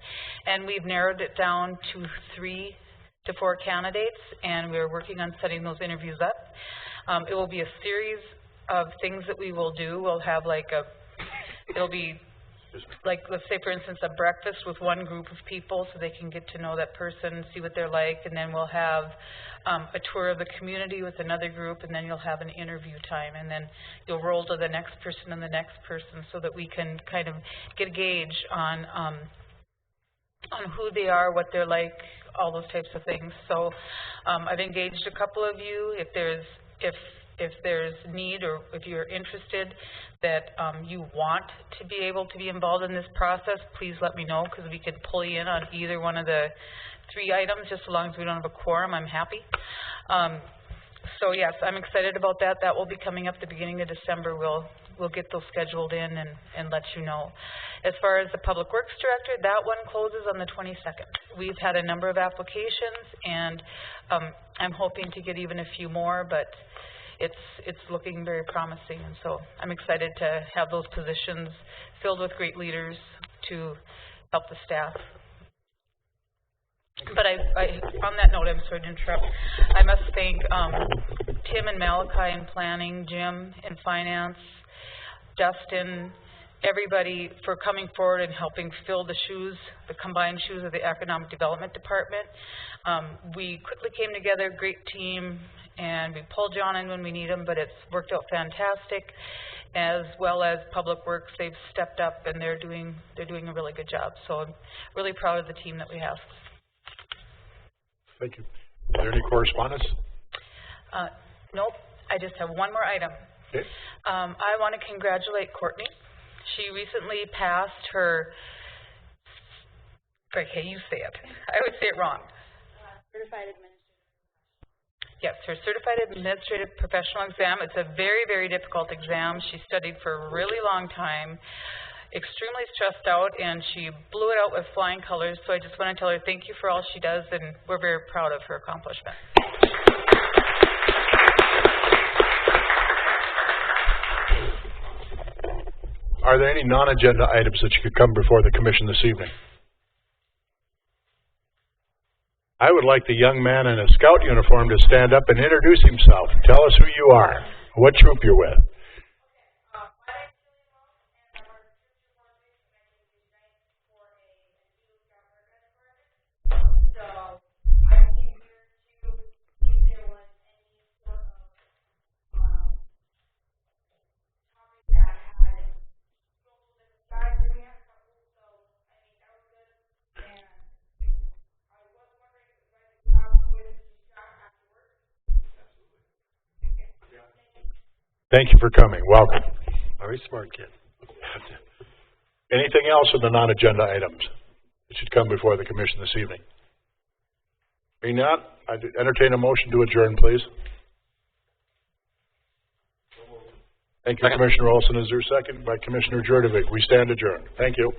And we've narrowed it down to 3 to 4 candidates, and we're working on setting those interviews up. It will be a series of things that we will do. We'll have it'll be like, let's say for instance, a breakfast with one group of people so they can get to know that person, see what they're like, and then we'll have a tour of the community with another group, and then you'll have an interview time, and then you'll roll to the next person and the next person so that we can kind of get a gauge on who they are, what they're like, all those types of things. So I've engaged a couple of you. If there's need, or if you're interested that you want to be able to be involved in this process, please let me know, because we could pull you in on either one of the 3 items. Just as long as we don't have a quorum, I'm happy. So yes, I'm excited about that. That will be coming up the beginning of December. We'll get those scheduled in and let you know. As far as the Public Works Director, that one closes on the 22nd. We've had a number of applications, and I'm hoping to get even a few more, but it's looking very promising, and so I'm excited to have those positions filled with great leaders to help the staff. But on that note, I'm sorry to interrupt. I must thank, Tim and Malachi in planning, Jim in finance, Dustin, everybody for coming forward and helping fill the shoes, the combined shoes of the Economic Development Department. We quickly came together, great team, and we pulled John in when we need him, but it's worked out fantastic. As well as Public Works, they've stepped up and they're doing a really good job. So I'm really proud of the team that we have.
Thank you. Is there any correspondence?
Nope. I just have one more item.
Okay.
I want to congratulate Courtney. She recently passed her, okay, you say it. I would say it wrong.
Certified administrative.
Yes, her Certified Administrative Professional Exam. It's a very, very difficult exam. She studied for a really long time, extremely stressed out, and she blew it out with flying colors. So I just want to tell her thank you for all she does, and we're very proud of her accomplishment.
Are there any non-agenda items that you could come before the commission this evening? I would like the young man in a scout uniform to stand up and introduce himself. Tell us who you are, what troop you're with. Thank you for coming. Welcome.
Very smart kid.
Anything else in the non-agenda items that should come before the commission this evening? Being not, I'd entertain a motion to adjourn, please. Thank you, Commissioner Olson. Is there a second? By Commissioner Jurdovich. We stand adjourned. Thank you.